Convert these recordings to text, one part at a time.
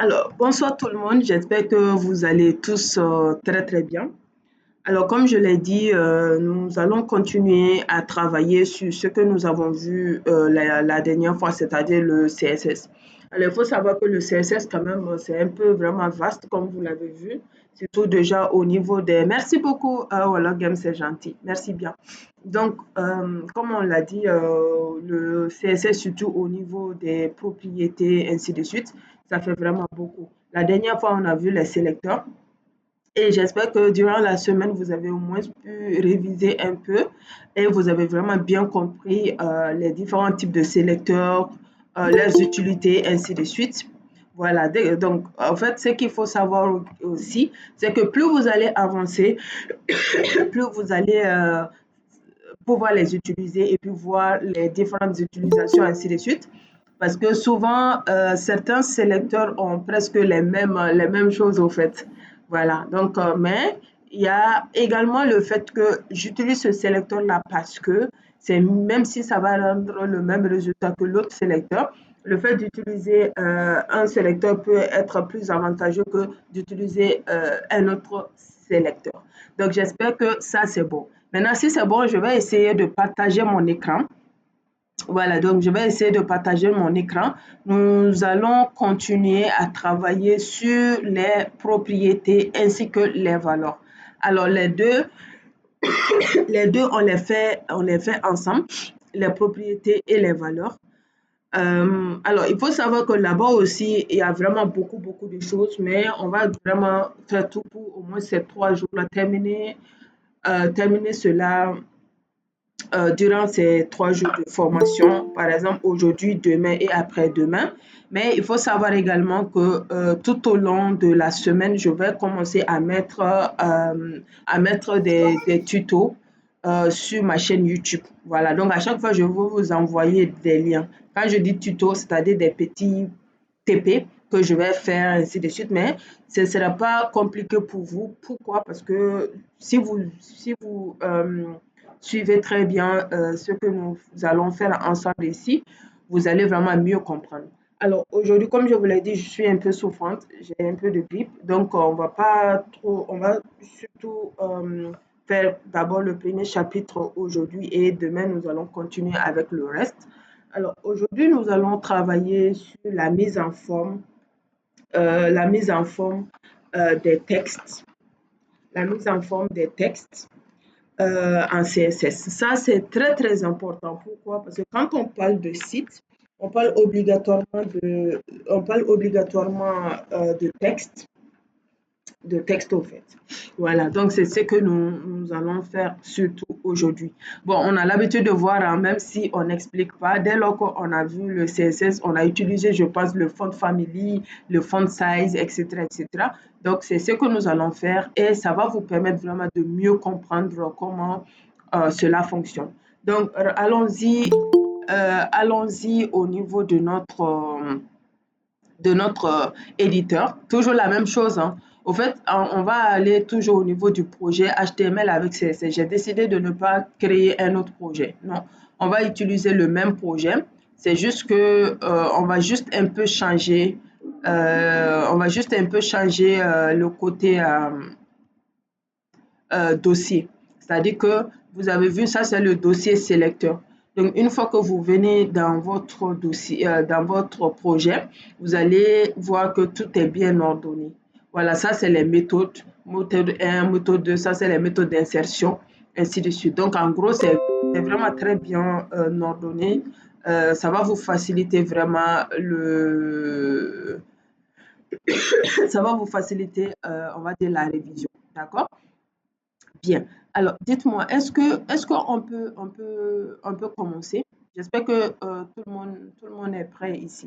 Alors, bonsoir tout le monde, j'espère que vous allez tous très très bien. Alors, comme je l'ai dit, nous allons continuer à travailler sur ce que nous avons vu la dernière fois, c'est-à-dire le CSS. Alors, il faut savoir que le CSS, quand même, c'est un peu vraiment vaste, comme vous l'avez vu, surtout déjà au niveau des... Merci beaucoup, voilà, Game, c'est gentil, merci bien. Donc, comme on l'a dit, le CSS, surtout au niveau des propriétés, ainsi de suite, ça fait vraiment beaucoup. La dernière fois, on a vu les sélecteurs. Et j'espère que durant la semaine, vous avez au moins pu réviser un peu et vous avez vraiment bien compris les différents types de sélecteurs, leurs utilités, ainsi de suite. Voilà, donc en fait, ce qu'il faut savoir aussi, c'est que plus vous allez avancer, plus vous allez pouvoir les utiliser et puis voir les différentes utilisations, ainsi de suite. Parce que souvent, certains sélecteurs ont presque les mêmes choses au fait. Voilà. Donc, mais il y a également le fait que j'utilise ce sélecteur-là parce que c'est même si ça va rendre le même résultat que l'autre sélecteur, le fait d'utiliser un sélecteur peut être plus avantageux que d'utiliser un autre sélecteur. Donc, j'espère que ça, c'est bon. Maintenant, si c'est bon, je vais essayer de partager mon écran. Voilà, donc je vais essayer de partager mon écran. Nous allons continuer à travailler sur les propriétés ainsi que les valeurs. Alors, les deux on les fait ensemble, les propriétés et les valeurs. Alors, il faut savoir que là-bas aussi, il y a vraiment beaucoup, beaucoup de choses, mais on va vraiment faire tout pour au moins ces 3 jours-là, terminer cela durant ces 3 jours de formation, par exemple aujourd'hui, demain et après-demain. Mais il faut savoir également que tout au long de la semaine, je vais commencer à mettre des tutos sur ma chaîne YouTube. Voilà, donc à chaque fois, je vais vous envoyer des liens. Quand je dis tuto, c'est-à-dire des petits TP que je vais faire, ainsi de suite, mais ce ne sera pas compliqué pour vous. Pourquoi? Parce que si vous suivez très bien ce que nous allons faire ensemble ici, vous allez vraiment mieux comprendre. Alors aujourd'hui, comme je vous l'ai dit, je suis un peu souffrante, j'ai un peu de grippe, donc on va pas trop, on va surtout faire d'abord le premier chapitre aujourd'hui et demain nous allons continuer avec le reste. Alors aujourd'hui, nous allons travailler sur la mise en forme des textes, la mise en forme des textes en CSS. Ça, c'est très, très important. Pourquoi? Parce que quand on parle de site, on parle obligatoirement de texte au fait. Voilà, donc c'est ce que nous allons faire surtout aujourd'hui. Bon, on a l'habitude de voir, hein, même si on n'explique pas, dès lors qu'on a vu le CSS, on a utilisé, je pense, le font family, le font size, etc., etc. Donc, c'est ce que nous allons faire et ça va vous permettre vraiment de mieux comprendre comment cela fonctionne. Donc, allons-y au niveau de notre éditeur. Toujours la même chose, hein. Au fait, on va aller toujours au niveau du projet HTML avec CSS. J'ai décidé de ne pas créer un autre projet. Non, on va utiliser le même projet. C'est juste que on va juste un peu changer. Le côté dossier. C'est-à-dire que vous avez vu, ça c'est le dossier sélecteur. Donc, une fois que vous venez dans votre dossier, dans votre projet, vous allez voir que tout est bien ordonné. Voilà, ça c'est les méthodes. Méthode 1, méthode 2, ça c'est les méthodes d'insertion, ainsi de suite. Donc, en gros, c'est vraiment très bien ordonné. Ça va vous faciliter vraiment ça va vous faciliter, on va dire, la révision. D'accord? Bien. Alors, dites-moi, est-ce qu'on peut commencer? J'espère que tout le monde est prêt ici.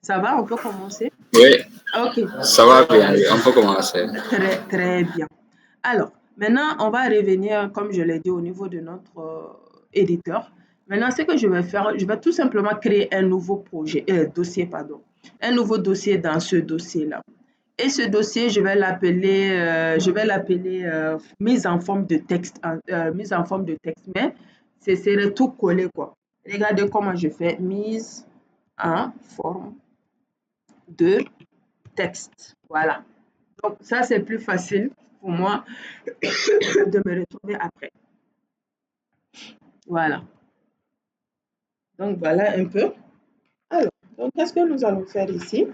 Ça va, on peut commencer? Oui, Ok, ça va bien, oui, on peut commencer. très, très bien. Alors, maintenant, on va revenir, comme je l'ai dit, au niveau de notre éditeur. Maintenant, ce que je vais faire, je vais tout simplement créer un nouveau dossier, pardon. Un nouveau dossier dans ce dossier-là. Et ce dossier, je vais l'appeler mise en forme de texte, mise en forme de texte, mais ce serait tout collé, quoi. Regardez comment je fais mise en forme de texte. Voilà. Donc, ça, c'est plus facile pour moi de me retrouver après. Voilà. Donc, voilà un peu. Alors, donc, qu'est-ce que nous allons faire ici?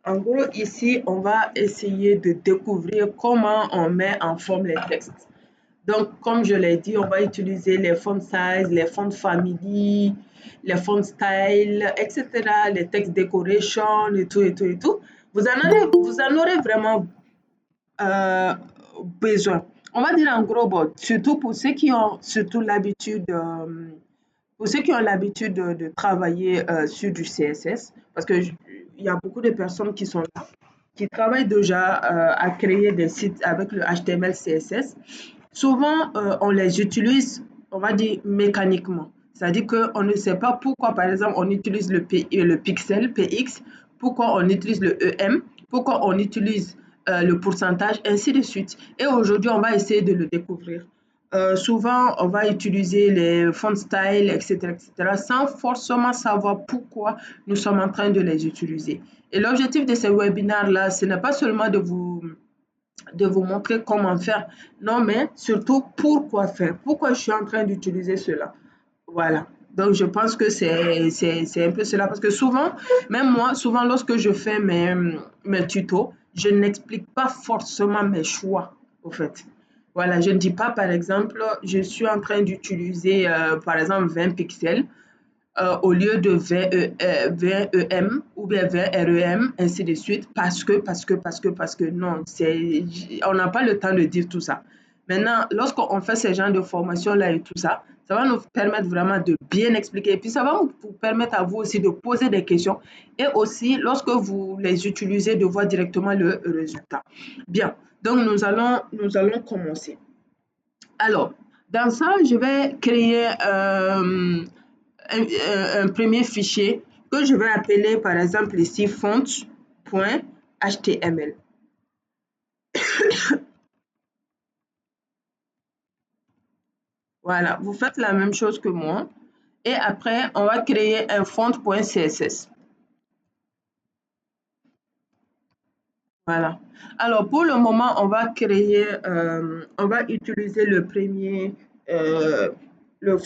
En gros, ici, on va essayer de découvrir comment on met en forme les textes. Donc, comme je l'ai dit, on va utiliser les font size, les font family, les font style, etc., les text decoration et tout, et tout, et tout. Vous en aurez vraiment besoin. On va dire en gros, bon, surtout pour ceux qui ont surtout l'habitude, pour ceux qui ont l'habitude de travailler sur du CSS, parce que il y a beaucoup de personnes qui sont là, qui travaillent déjà à créer des sites avec le HTML, CSS. Souvent, on les utilise, on va dire, mécaniquement. C'est-à-dire qu'on ne sait pas pourquoi, par exemple, on utilise le pixel, PX, pourquoi on utilise le EM, pourquoi on utilise le pourcentage, ainsi de suite. Et aujourd'hui, on va essayer de le découvrir. Souvent, on va utiliser les font style, etc., sans forcément savoir pourquoi nous sommes en train de les utiliser. Et l'objectif de ces webinaires-là, ce n'est pas seulement de vous montrer comment faire, non, mais surtout pourquoi faire, pourquoi je suis en train d'utiliser cela. Voilà. Donc, je pense que c'est un peu cela. Parce que souvent, même moi, souvent, lorsque je fais mes tutos, je n'explique pas forcément mes choix, au fait. Voilà, je ne dis pas, par exemple, je suis en train d'utiliser, par exemple, 20 pixels au lieu de 20 EM ou bien 20 REM, ainsi de suite, parce que non, on n'a pas le temps de dire tout ça. Maintenant, lorsqu'on fait ce genre de formation-là et tout ça, ça va nous permettre vraiment de bien expliquer. Et puis, ça va vous permettre à vous aussi de poser des questions et aussi, lorsque vous les utilisez, de voir directement le résultat. Bien, donc nous allons commencer. Alors, dans ça, je vais créer un premier fichier que je vais appeler par exemple ici font.html. Voilà, vous faites la même chose que moi. Et après, on va créer un font.css. Voilà. Alors, pour le moment, on va créer, on va utiliser euh, le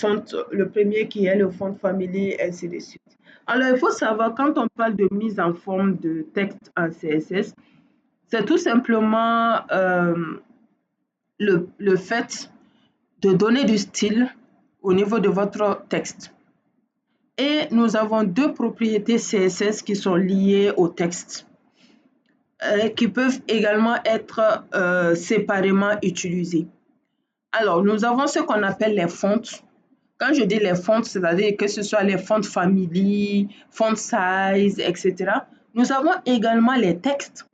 premier qui est le font family, ainsi de suite. Alors, il faut savoir, quand on parle de mise en forme de texte en CSS, c'est tout simplement le fait de donner du style au niveau de votre texte. Et nous avons deux propriétés CSS qui sont liées au texte, qui peuvent également être séparément utilisées. Alors, nous avons ce qu'on appelle les fonts. Quand je dis les fonts, c'est-à-dire que ce soit les fonts family, font size, etc. Nous avons également les textes.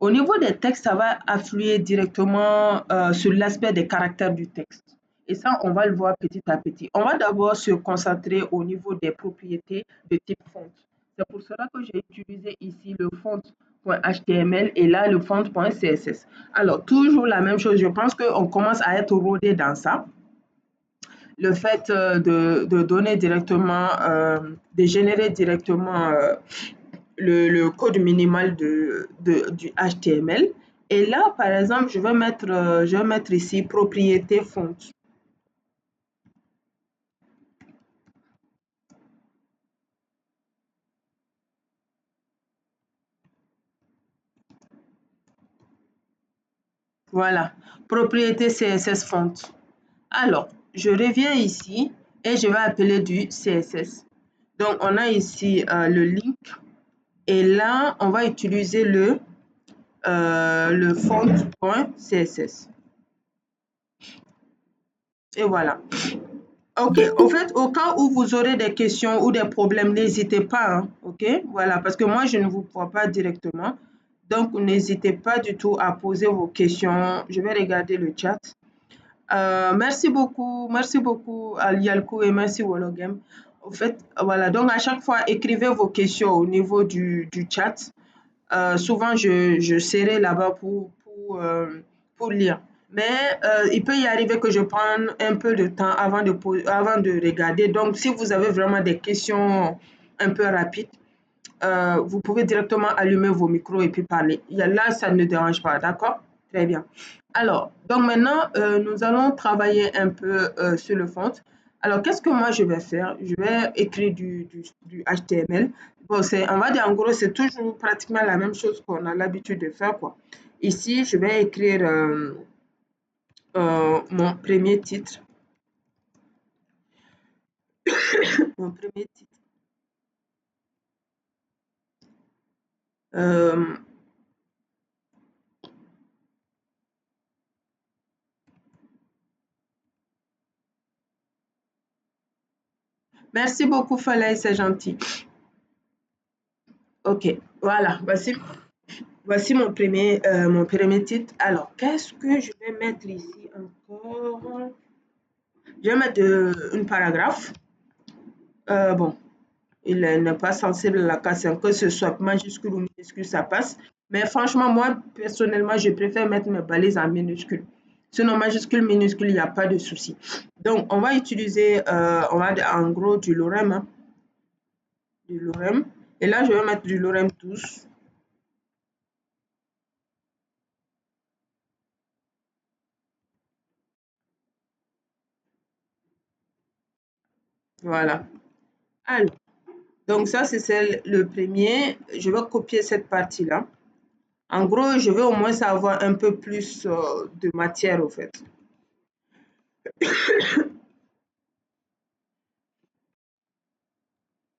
Au niveau des textes, ça va affluer directement sur l'aspect des caractères du texte. Et ça, on va le voir petit à petit. On va d'abord se concentrer au niveau des propriétés de type font. C'est pour cela que j'ai utilisé ici le font.html et là le font.css. Alors, toujours la même chose. Je pense qu'on commence à être rodé dans ça. Le fait de donner directement, de générer directement le code minimal du HTML. Et là, par exemple, je vais mettre ici propriété font. Voilà, propriété CSS font. Alors, je reviens ici et je vais appeler du CSS. Donc, on a ici le link et là, on va utiliser le font.css. Et voilà. Ok, en fait, au cas où vous aurez des questions ou des problèmes, n'hésitez pas, hein, ok? Voilà, parce que moi, je ne vous vois pas directement. Donc, n'hésitez pas du tout à poser vos questions. Je vais regarder le chat. Merci beaucoup à Yalko et merci Wologem. En fait, voilà, donc à chaque fois, écrivez vos questions au niveau du chat. Souvent, je serai là-bas pour lire. Mais il peut y arriver que je prenne un peu de temps avant de regarder. Donc, si vous avez vraiment des questions un peu rapides, vous pouvez directement allumer vos micros et puis parler. Là, ça ne dérange pas, d'accord? Très bien. Alors, donc maintenant, nous allons travailler un peu sur le fond. Alors, qu'est-ce que moi je vais faire? Je vais écrire du HTML. Bon, on va dire en gros, c'est toujours pratiquement la même chose qu'on a l'habitude de faire, quoi. Ici, je vais écrire mon premier titre. Mon premier titre. Euh, Merci beaucoup, Falay, c'est gentil. Ok, voilà, voici mon premier titre. Alors, qu'est-ce que je vais mettre ici encore? Je vais mettre un paragraphe. Bon, il n'est pas sensible à la K5, que ce soit majuscule ou minuscule, ça passe. Mais franchement, moi, personnellement, je préfère mettre mes balises en minuscule. Sinon, majuscule, minuscule, il n'y a pas de souci. Donc, on va utiliser, on va en gros du lorem, hein, du lorem. Et là, je vais mettre du lorem tous. Voilà. Alors, donc ça, c'est le premier. Je vais copier cette partie-là. En gros, je vais au moins avoir un peu plus de matière, au fait.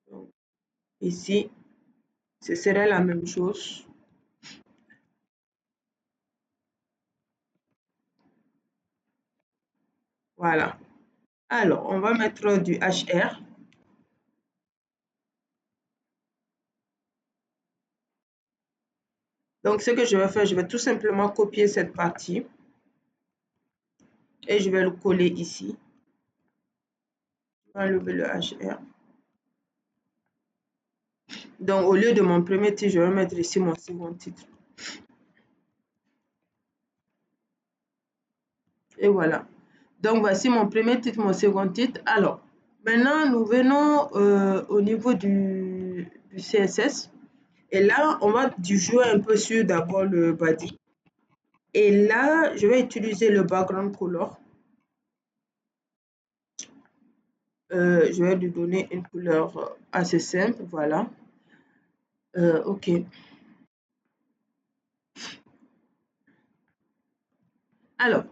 Donc, ici, ce serait la même chose. Voilà. Alors, on va mettre du HR. Donc, ce que je vais faire, je vais tout simplement copier cette partie et je vais le coller ici. Je vais enlever le HR. Donc, au lieu de mon premier titre, je vais mettre ici mon second titre. Et voilà. Donc, voici mon premier titre, mon second titre. Alors, maintenant, nous venons au niveau du CSS. Et là, on va jouer un peu sur d'abord le body. Et là, je vais utiliser le background color. Je vais lui donner une couleur assez simple, voilà. OK. Alors,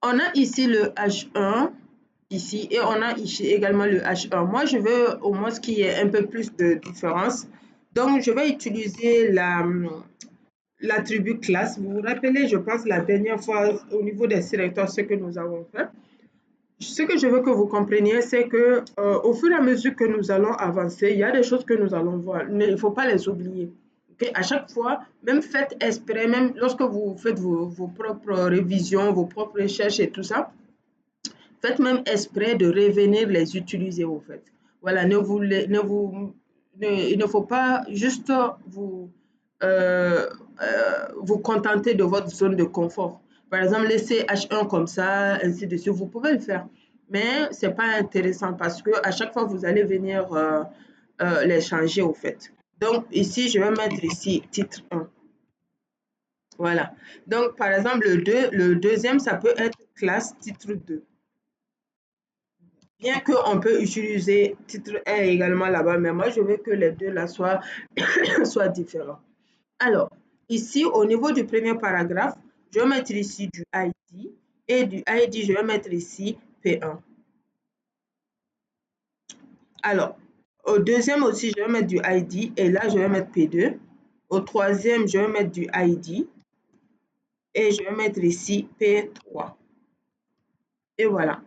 on a ici le H1, ici, et on a ici également le H1. Moi, je veux au moins qu'il y ait un peu plus de différence. Donc, je vais utiliser l'attribut classe. Vous vous rappelez, je pense, la dernière fois, au niveau des sélecteurs, ce que nous avons fait. Ce que je veux que vous compreniez, c'est que au fur et à mesure que nous allons avancer, il y a des choses que nous allons voir. Mais il ne faut pas les oublier. Okay? À chaque fois, même faites exprès, même lorsque vous faites vos propres révisions, vos propres recherches et tout ça, faites même exprès de revenir les utiliser au fait. Voilà, il ne faut pas juste vous contenter de votre zone de confort. Par exemple, laisser H1 comme ça, ainsi de suite, vous pouvez le faire. Mais ce n'est pas intéressant parce que à chaque fois, vous allez venir les changer au fait. Donc, ici, je vais mettre ici titre 1. Voilà. Donc, par exemple, le deuxième, ça peut être classe titre 2. Bien qu'on peut utiliser titre 1 également là-bas, mais moi, je veux que les deux là soient, soient différents. Alors, ici, au niveau du premier paragraphe, je vais mettre ici du ID et du ID, je vais mettre ici P1. Alors, au deuxième aussi, je vais mettre du ID et là, je vais mettre P2. Au troisième, je vais mettre du ID et je vais mettre ici P3. Et voilà.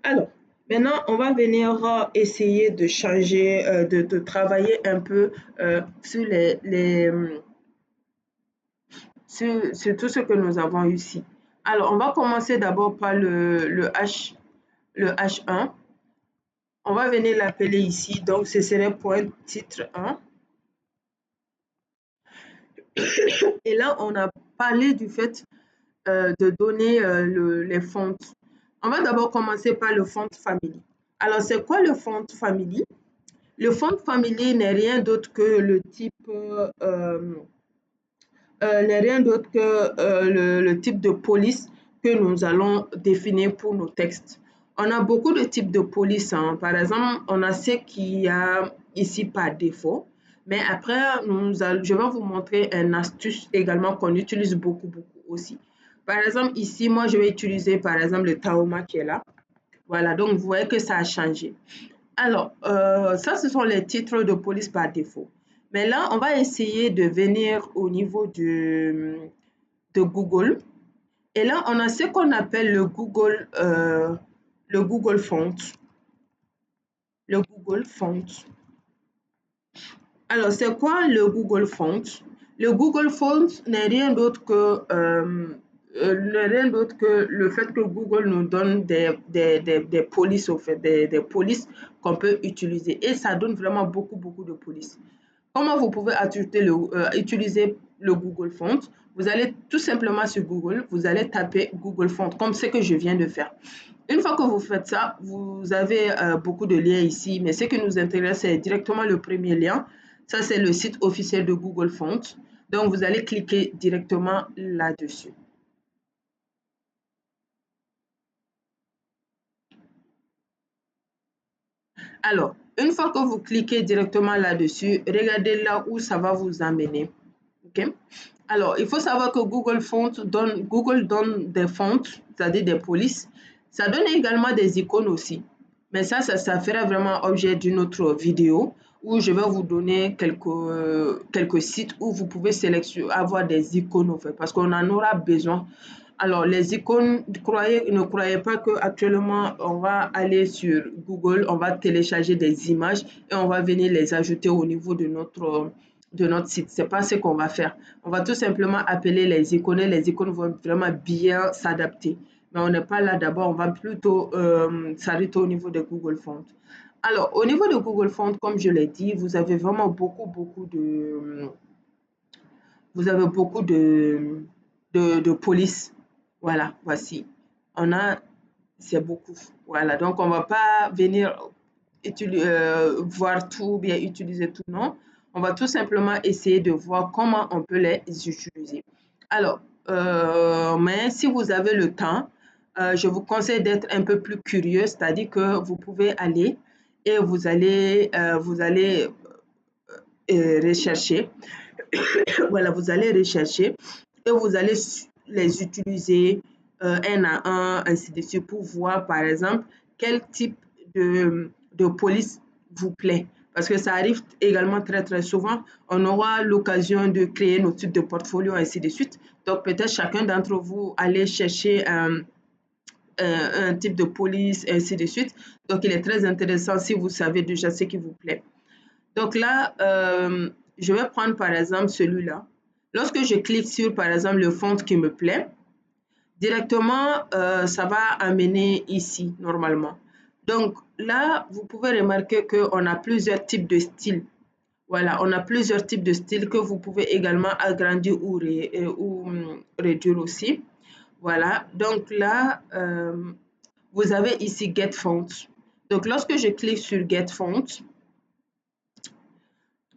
Alors, maintenant, on va venir essayer de changer, de travailler un peu sur sur tout ce que nous avons ici. Alors, on va commencer d'abord par le H1. On va venir l'appeler ici. Donc, ce serait point titre 1. Et là, on a parlé du fait de donner les fonts. On va d'abord commencer par le font family. Alors, c'est quoi le font family? Le font family n'est rien d'autre que n'est rien d'autre que le type de police que nous allons définir pour nos textes. On a beaucoup de types de police, hein. Par exemple, on a ce qu'il y a ici par défaut. Mais après, je vais vous montrer une astuce également qu'on utilise beaucoup, beaucoup aussi. Par exemple, ici, moi, je vais utiliser, par exemple, le Taoma qui est là. Voilà, donc vous voyez que ça a changé. Alors, ça, ce sont les titres de police par défaut. Mais là, on va essayer de venir au niveau de Google. Et là, on a ce qu'on appelle le Google Font. Le Google Font. Alors, c'est quoi le Google Font? Le Google Font n'est rien d'autre que le fait que Google nous donne des polices, au fait, des polices qu'on peut utiliser. Et ça donne vraiment beaucoup, beaucoup de polices. Comment vous pouvez utiliser le Google Font? Vous allez tout simplement sur Google, vous allez taper Google Font, comme ce que je viens de faire. Une fois que vous faites ça, vous avez beaucoup de liens ici, mais ce qui nous intéresse, c'est directement le premier lien. Ça, c'est le site officiel de Google Font. Donc, vous allez cliquer directement là-dessus. Alors, une fois que vous cliquez directement là-dessus, regardez là où ça va vous amener. OK? Alors, il faut savoir que Google donne des fonts, c'est-à-dire des polices. Ça donne également des icônes aussi. Mais ça fera vraiment objet d'une autre vidéo où je vais vous donner quelques sites où vous pouvez avoir des icônes, en fait, parce qu'on en aura besoin. Alors, les icônes, ne croyez pas qu'actuellement, on va aller sur Google, on va télécharger des images et on va venir les ajouter au niveau de notre site. C'est pas ce qu'on va faire. On va tout simplement appeler les icônes. Les icônes vont vraiment bien s'adapter. Mais on n'est pas là d'abord, on va plutôt s'arrêter au niveau de Google Fonts. Alors, au niveau de Google Fonts, comme je l'ai dit, vous avez vraiment beaucoup de police. Voilà, voici. On a, c'est beaucoup. Voilà, donc on ne va pas venir voir tout, bien utiliser tout, non. On va tout simplement essayer de voir comment on peut les utiliser. Alors, mais si vous avez le temps, je vous conseille d'être un peu plus curieux, c'est-à-dire que vous pouvez aller et vous allez rechercher. Voilà, vous allez rechercher et vous allez les utiliser un à un, ainsi de suite, pour voir, par exemple, quel type de police vous plaît. Parce que ça arrive également très, très souvent. On aura l'occasion de créer nos types de portfolio, ainsi de suite. Donc, peut-être chacun d'entre vous allez chercher un type de police, ainsi de suite. Donc, il est très intéressant si vous savez déjà ce qui vous plaît. Donc là, je vais prendre par exemple celui-là. Lorsque je clique sur par exemple le font qui me plaît, directement, ça va amener ici normalement. Donc là, vous pouvez remarquer qu'on a plusieurs types de styles. Voilà, on a plusieurs types de styles que vous pouvez également agrandir ou réduire aussi. Voilà, donc là, vous avez ici Get Font. Donc lorsque je clique sur Get Font,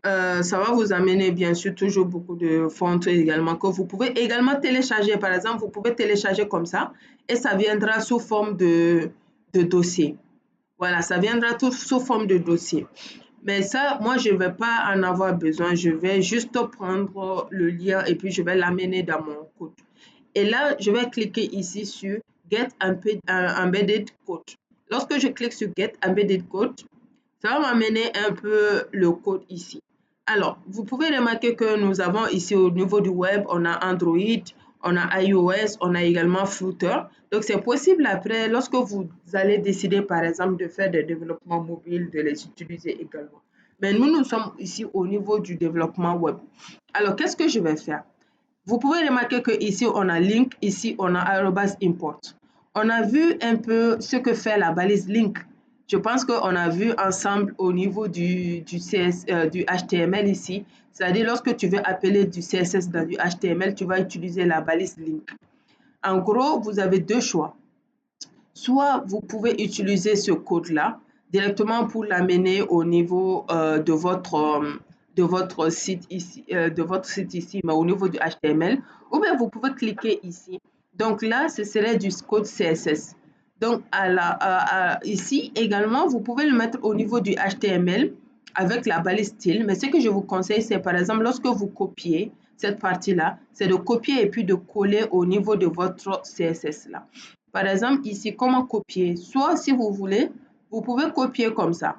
ça va vous amener bien sûr toujours beaucoup de fonds également que vous pouvez également télécharger. Par exemple, vous pouvez télécharger comme ça et ça viendra sous forme de dossier. Voilà, ça viendra tout sous forme de dossier. Mais ça, moi, je ne vais pas en avoir besoin. Je vais juste prendre le lien et puis je vais l'amener dans mon code. Et là, je vais cliquer ici sur Get Embedded Code. Lorsque je clique sur Get Embedded Code, ça va m'amener un peu le code ici. Alors, vous pouvez remarquer que nous avons ici au niveau du web, on a Android, on a iOS, on a également Flutter. Donc, c'est possible après, lorsque vous allez décider, par exemple, de faire des développements mobiles, de les utiliser également. Mais nous sommes ici au niveau du développement web. Alors, qu'est-ce que je vais faire? Vous pouvez remarquer qu'ici, on a link, ici, on a @import. On a vu un peu ce que fait la balise link. Je pense qu'on a vu ensemble au niveau du HTML ici. C'est-à-dire, lorsque tu veux appeler du CSS dans du HTML, tu vas utiliser la balise link. En gros, vous avez deux choix. Soit vous pouvez utiliser ce code-là, directement pour l'amener au niveau de votre site ici, mais au niveau du HTML, ou bien vous pouvez cliquer ici. Donc là, ce serait du code CSS. Donc ici également, vous pouvez le mettre au niveau du HTML avec la balise style. Mais ce que je vous conseille, c'est par exemple lorsque vous copiez cette partie-là, c'est de copier et puis de coller au niveau de votre CSS là. Par exemple, ici, comment copier? Soit si vous voulez, vous pouvez copier comme ça.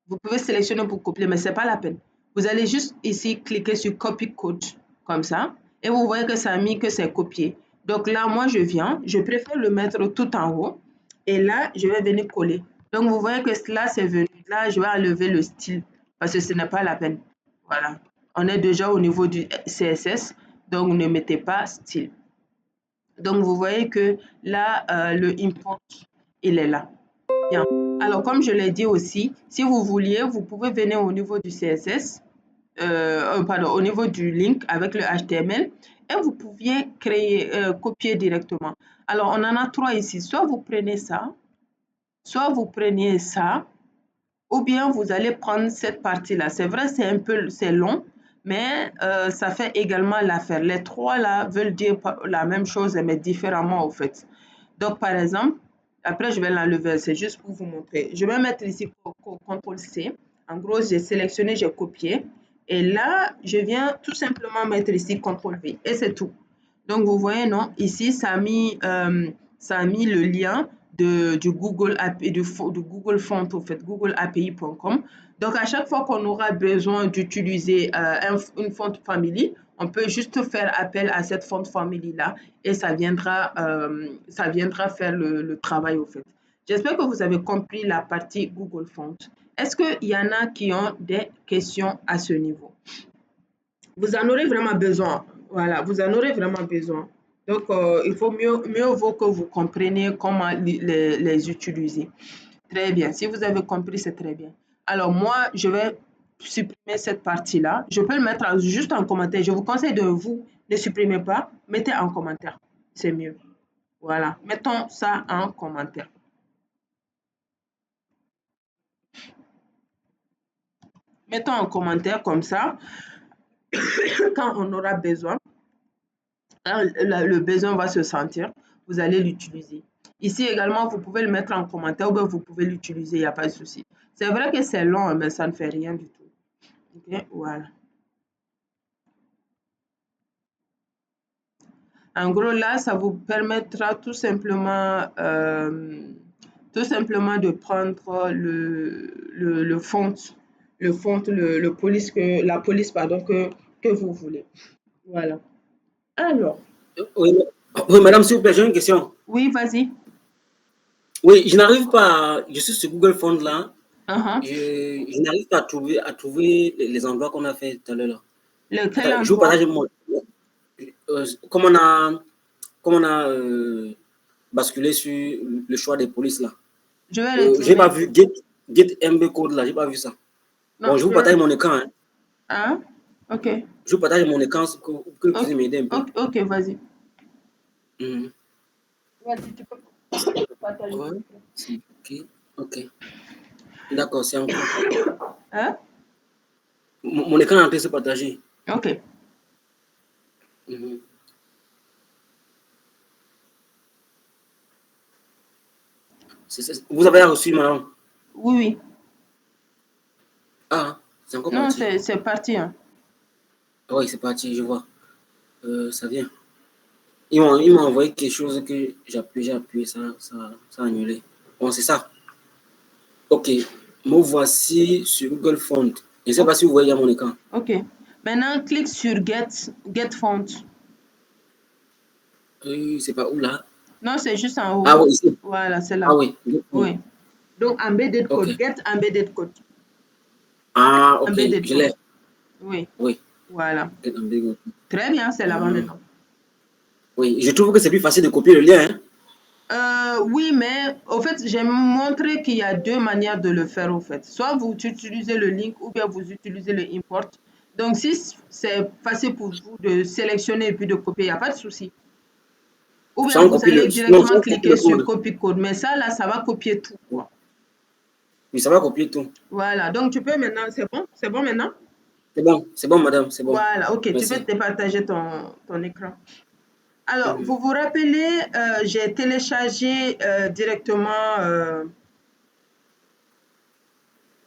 Vous pouvez sélectionner pour copier, mais ce n'est pas la peine. Vous allez juste ici cliquer sur Copy Code, comme ça, et vous voyez que ça a mis que c'est copié. Donc là, moi, je préfère le mettre tout en haut, et là, je vais venir coller. Donc, vous voyez que là, c'est venu. Là, je vais enlever le style, parce que ce n'est pas la peine. Voilà. On est déjà au niveau du CSS, donc ne mettez pas style. Donc, vous voyez que là, le import, il est là. Bien. Alors, comme je l'ai dit aussi, si vous vouliez, vous pouvez venir au niveau du CSS, pardon, au niveau du link avec le HTML et vous pouviez copier directement. Alors, on en a trois ici. Soit vous prenez ça, soit vous prenez ça, ou bien vous allez prendre cette partie-là. C'est vrai, c'est long, mais ça fait également l'affaire. Les trois là veulent dire la même chose, mais différemment au fait. Donc, par exemple, après je vais l'enlever, c'est juste pour vous montrer. Je vais mettre ici CTRL-C. En gros, j'ai sélectionné, j'ai copié. Et là, je viens tout simplement mettre ici CTRL-V. Et c'est tout. Donc, vous voyez, non, ici, ça a mis le lien du Google API, du Google Font, au fait, googleapi.com. Donc, à chaque fois qu'on aura besoin d'utiliser une font family, on peut juste faire appel à cette font family-là et ça viendra faire le travail, au fait. J'espère que vous avez compris la partie Google Font. Est-ce qu'il y en a qui ont des questions à ce niveau? Vous en aurez vraiment besoin. Voilà, vous en aurez vraiment besoin. Donc, il faut mieux vaut que vous compreniez comment les utiliser. Très bien. Si vous avez compris, c'est très bien. Alors, moi, je vais supprimer cette partie-là. Je peux le mettre juste en commentaire. Je vous conseille de vous ne supprimez pas. Mettez en commentaire. C'est mieux. Voilà. Mettons ça en commentaire. Mettons en commentaire comme ça. Quand on aura besoin, le besoin va se sentir, vous allez l'utiliser. Ici également, vous pouvez le mettre en commentaire ou bien vous pouvez l'utiliser, il n'y a pas de souci. C'est vrai que c'est long, mais ça ne fait rien du tout. Ok, voilà. En gros, là, ça vous permettra tout simplement de prendre le font, la police, pardon, que vous voulez. Voilà. Alors, Oui, oui, madame, s'il vous plaît, j'ai une question. oui, vas-y. Oui, je n'arrive pas, je suis sur Google Fonts là, Uh-huh. je n'arrive pas à trouver les endroits qu'on a fait tout à l'heure. Quel Attends, je vous endroit? partage comme on a basculé sur le choix des polices là. Je vais le J'ai pas trouver. vu Get MB code là, j'ai pas vu ça. Non, Bon, je vous partage mon écran. Hein. Hein? Ok. Je vous partage mon écran pour que vous Ok, puissiez m'aider un peu. ok, vas-y. Mhm. Vas-y, tu peux partager. Ouais, c'est ok. Ok. D'accord, c'est en cours. Hein? Mon écran est en train de se partager. Ok. Mhm. Vous avez reçu, madame? Oui, oui. Ah, c'est encore Non, parti. c'est parti. Hein. Ah oui, c'est parti, je vois. Ça vient. Ils m'ont envoyé quelque chose que j'ai appuyé, ça a annulé. Bon, c'est ça. Ok, me voici sur Google Font. Je ne sais pas si vous voyez à mon écran. Ok. Maintenant, clique sur Get Font. C'est pas où là? Non, c'est juste en haut. Ah oui, ici. Voilà, c'est Ah là. oui. Oui. Donc, Embedded Ok. Code. Get Embedded Code. Ah, ok, Embedded je Code. l'ai. Oui. Oui. Voilà. Très bien, c'est là maintenant. Oui, je trouve que c'est plus facile de copier le lien. Hein? Oui, mais au fait, j'ai montré qu'il y a deux manières de le faire, au fait. Soit vous utilisez le link ou bien vous utilisez le import. Donc, si c'est facile pour vous de sélectionner et puis de copier, il n'y a pas de souci. Ou bien Sans vous copier allez non, sans directement copier cliquer le sur code. copy code. Mais ça, là, ça va copier tout, quoi. Oui, ça va copier tout. Voilà, donc tu peux maintenant, c'est bon? C'est bon maintenant? C'est bon, madame, c'est bon. Voilà, ok, tu peux Merci. départager ton écran. Alors, Mhm. vous vous rappelez, j'ai téléchargé directement.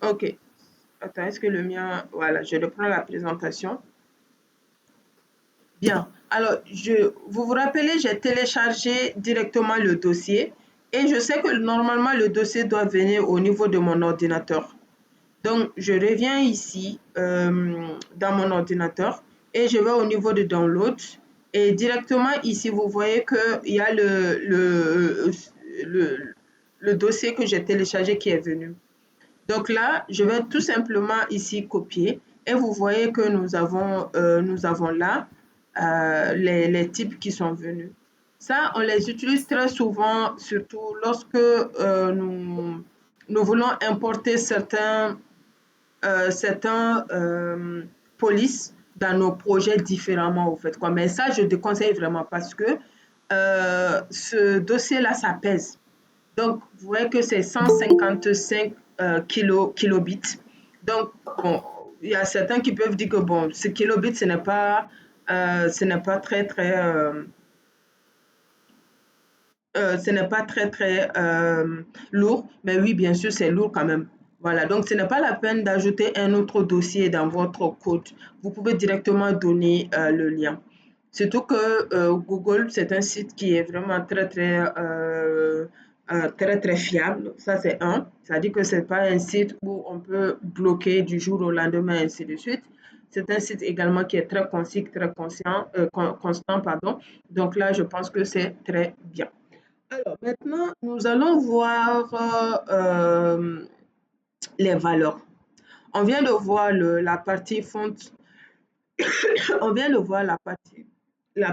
Ok, attends, est-ce que le mien. Voilà, je reprends la présentation. Bien. Alors, vous vous rappelez, j'ai téléchargé directement le dossier et je sais que normalement le dossier doit venir au niveau de mon ordinateur. Donc, je reviens ici dans mon ordinateur et je vais au niveau de download. Et directement ici, vous voyez qu'il y a le, le dossier que j'ai téléchargé qui est venu. Donc là, je vais tout simplement ici copier et vous voyez que nous avons là les types qui sont venus. Ça, on les utilise très souvent, surtout lorsque nous voulons importer certains polices dans nos projets différemment, au fait, quoi. Mais ça, je te conseille vraiment parce que ce dossier-là, ça pèse. Donc, vous voyez que c'est 155 kilobits. Donc, bon, il y a certains qui peuvent dire que, bon, ce kilobits, ce n'est pas très, très, ce n'est pas très, très lourd. Mais oui, bien sûr, c'est lourd quand même. Voilà, donc ce n'est pas la peine d'ajouter un autre dossier dans votre code. Vous pouvez directement donner le lien. Surtout que Google, c'est un site qui est vraiment très, très, très, très fiable. Ça, c'est un. C'est-à-dire que ce n'est pas un site où on peut bloquer du jour au lendemain, ainsi de suite. C'est un site également qui est très concis, très constant, pardon. Donc là, je pense que c'est très bien. Alors maintenant, nous allons voir les valeurs. On vient de voir la partie font, on vient de voir la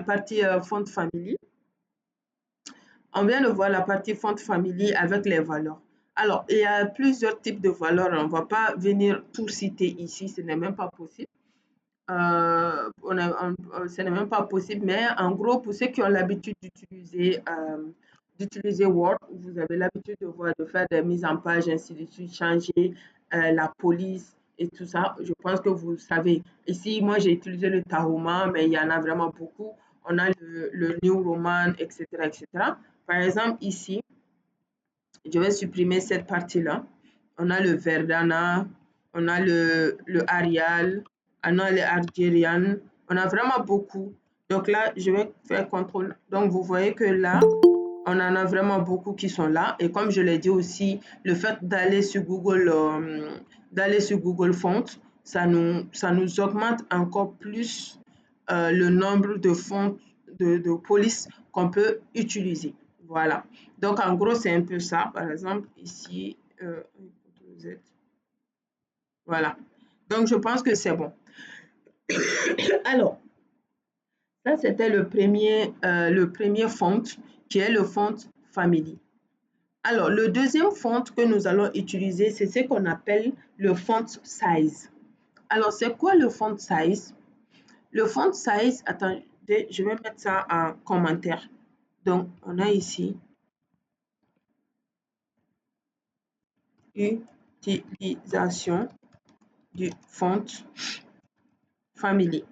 partie font family. On vient de voir la partie font family avec les valeurs. Alors, il y a plusieurs types de valeurs. On ne va pas venir tout citer ici, ce n'est même pas possible. Ce n'est même pas possible, mais en gros, pour ceux qui ont l'habitude d'utiliser Word, vous avez l'habitude de faire des mises en page, ainsi de suite, changer la police et tout ça. Je pense que vous savez. Ici, moi, j'ai utilisé le Tahoma, mais il y en a vraiment beaucoup. On a le New Roman, etc., etc. Par exemple, ici, je vais supprimer cette partie-là. On a le Verdana, on a le Arial, on a le Algérian, on a vraiment beaucoup. Donc là, je vais faire contrôle. Donc vous voyez que là, on en a vraiment beaucoup qui sont là. Et comme je l'ai dit aussi, le fait d'aller sur Google Fonts, ça nous augmente encore plus le nombre de fonts de police qu'on peut utiliser. Voilà. Donc, en gros, c'est un peu ça. Par exemple, ici, voilà. Donc, je pense que c'est bon. Alors, ça, c'était le premier font qui est le font family. Alors, le deuxième font que nous allons utiliser, c'est ce qu'on appelle le font size. Alors, c'est quoi le font size? Le font size, attendez, je vais mettre ça en commentaire. Donc, on a ici utilisation du font family.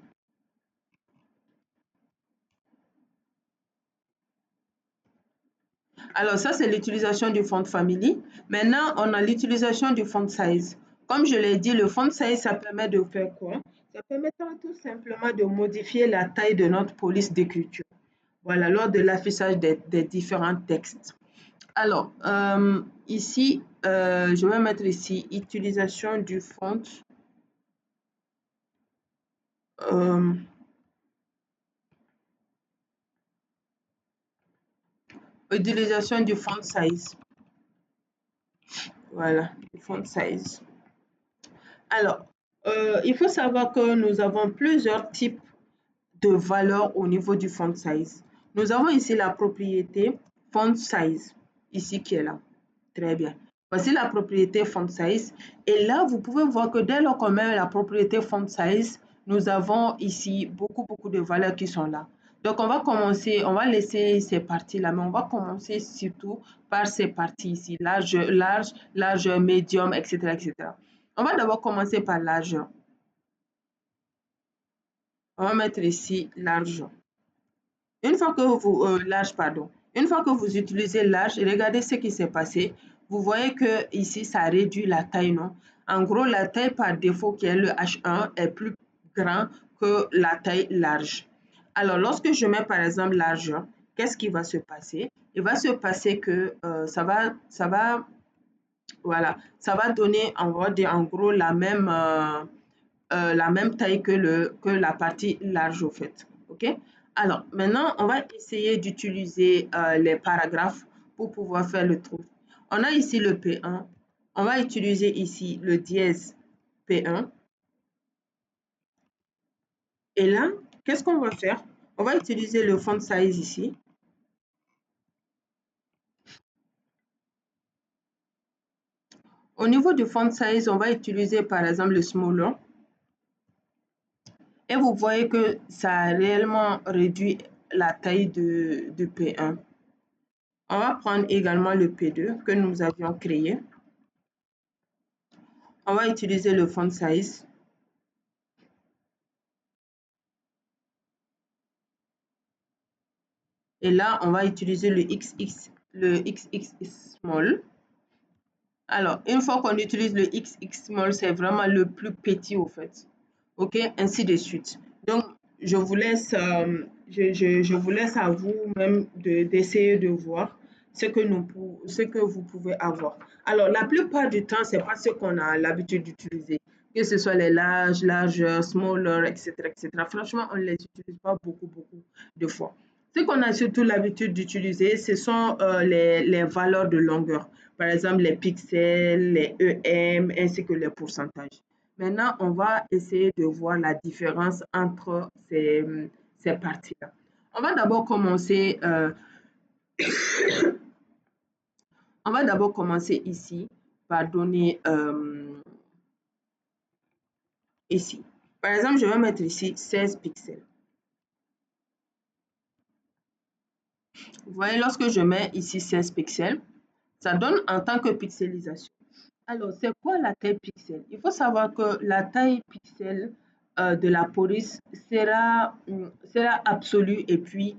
Alors, ça, c'est l'utilisation du font family. Maintenant, on a l'utilisation du font size. Comme je l'ai dit, le font size, ça permet de faire quoi? Ça permettra tout simplement de modifier la taille de notre police d'écriture. Voilà, lors de l'affichage des différents textes. Alors, ici, je vais mettre ici utilisation du font. Utilisation du font size. Voilà, du font size. Alors, il faut savoir que nous avons plusieurs types de valeurs au niveau du font size. Nous avons ici la propriété font size, ici qui est là. Très bien. Voici la propriété font size. Et là, vous pouvez voir que dès lors qu'on met la propriété font size, nous avons ici beaucoup, beaucoup de valeurs qui sont là. Donc, on va commencer, on va laisser ces parties-là, mais on va commencer surtout par ces parties ici, largeur, médium, etc., etc. On va d'abord commencer par largeur. On va mettre ici large. Une fois que vous, large, pardon. Une fois que vous utilisez large, regardez ce qui s'est passé. Vous voyez que ici, ça réduit la taille, non? En gros, la taille par défaut qui est le H1 est plus grand que la taille large. Alors, lorsque je mets par exemple largeur, qu'est-ce qui va se passer? Il va se passer que voilà, ça va donner, on va dire en gros la même taille que la partie large au fait. OK? Alors, maintenant, on va essayer d'utiliser les paragraphes pour pouvoir faire le truc. On a ici le P1. On va utiliser ici le dièse P1. Et là, qu'est-ce qu'on va faire? On va utiliser le font size ici. Au niveau du font size, on va utiliser par exemple le smaller. Et vous voyez que ça a réellement réduit la taille de P1. On va prendre également le P2 que nous avions créé. On va utiliser le font size. Et là, on va utiliser le XX small. Alors, une fois qu'on utilise le XX small, c'est vraiment le plus petit au fait. OK, ainsi de suite. Donc, je vous laisse, je vous laisse à vous-même d'essayer de voir ce que vous pouvez avoir. Alors, la plupart du temps, c'est pas ce qu'on a l'habitude d'utiliser, que ce soit les largeurs, smaller, etc., etc. Franchement, on ne les utilise pas beaucoup de fois. Ce qu'on a surtout l'habitude d'utiliser, ce sont les valeurs de longueur. Par exemple, les pixels, les EM, ainsi que les pourcentages. Maintenant, on va essayer de voir la différence entre ces parties-là. On va d'abord commencer, on va d'abord commencer ici par donner ici. Par exemple, je vais mettre ici 16 pixels. Vous voyez, lorsque je mets ici 16 pixels, ça donne en tant que pixelisation. Alors, c'est quoi la taille pixel? Il faut savoir que la taille pixel de la police sera absolue et puis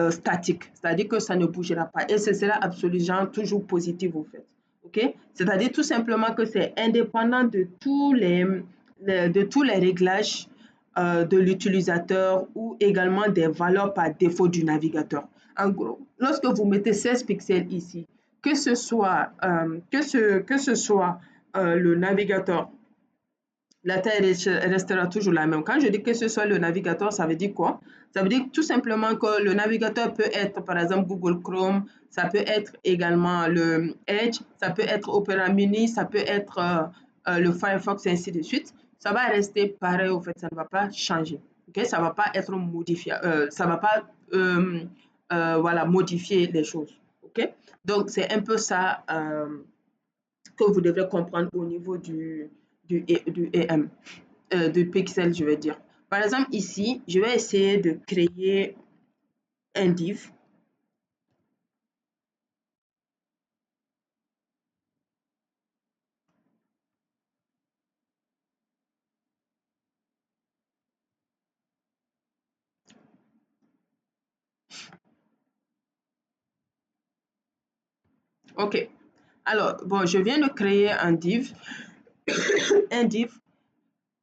statique, c'est-à-dire que ça ne bougera pas et ce sera absolu, genre toujours positif au fait. OK? C'est-à-dire tout simplement que c'est indépendant de tous les réglages de l'utilisateur ou également des valeurs par défaut du navigateur. En gros, lorsque vous mettez 16 pixels ici, que ce soit le navigateur, la taille restera toujours la même. Quand je dis que ce soit le navigateur, ça veut dire quoi? Ça veut dire tout simplement que le navigateur peut être, par exemple, Google Chrome, ça peut être également le Edge, ça peut être Opera Mini, ça peut être le Firefox, et ainsi de suite. Ça va rester pareil, au fait, ça ne va pas changer. Okay? Ça ne va pas être modifié, ça ne va pas voilà, modifier les choses. Okay? Donc, c'est un peu ça que vous devrez comprendre au niveau du EM, du pixel, je veux dire. Par exemple, ici, je vais essayer de créer un div. OK. Alors, bon, je viens de créer un div, un div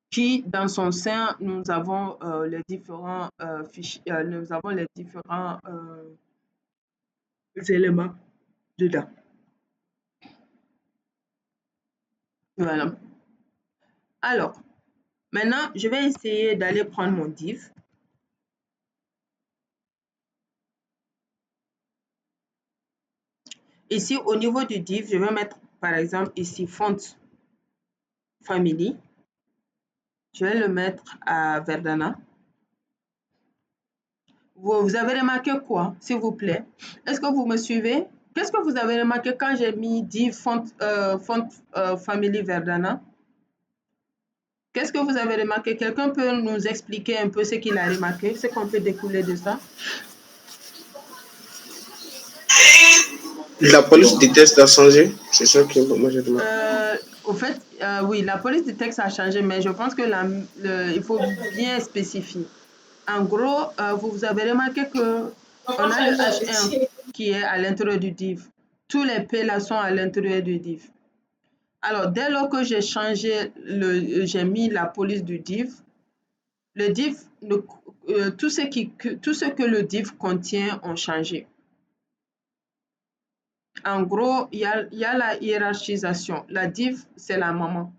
qui, dans son sein, nous avons les différents fichiers, nous avons les différents éléments dedans. Voilà. Alors, maintenant, je vais essayer d'aller prendre mon div. Ici, au niveau du div, je vais mettre, par exemple, ici, font family. Je vais le mettre à Verdana. Vous avez remarqué quoi, s'il vous plaît? Est-ce que vous me suivez? Qu'est-ce que vous avez remarqué quand j'ai mis div font family Verdana? Qu'est-ce que vous avez remarqué? Quelqu'un peut nous expliquer un peu ce qu'il a remarqué, ce qu'on peut découler de ça? La police des tests a changé. C'est ça que moi j'ai demandé. Au fait, oui, la police du texte a changé, mais je pense que il faut bien spécifier. En gros, vous avez remarqué que on a le H1 qui est à l'intérieur du div. Tous les P là sont à l'intérieur du div. Alors, dès lors que j'ai changé j'ai mis la police du div, le div, tout ce que le div contient ont changé. En gros, il y a la hiérarchisation. La div, c'est la maman.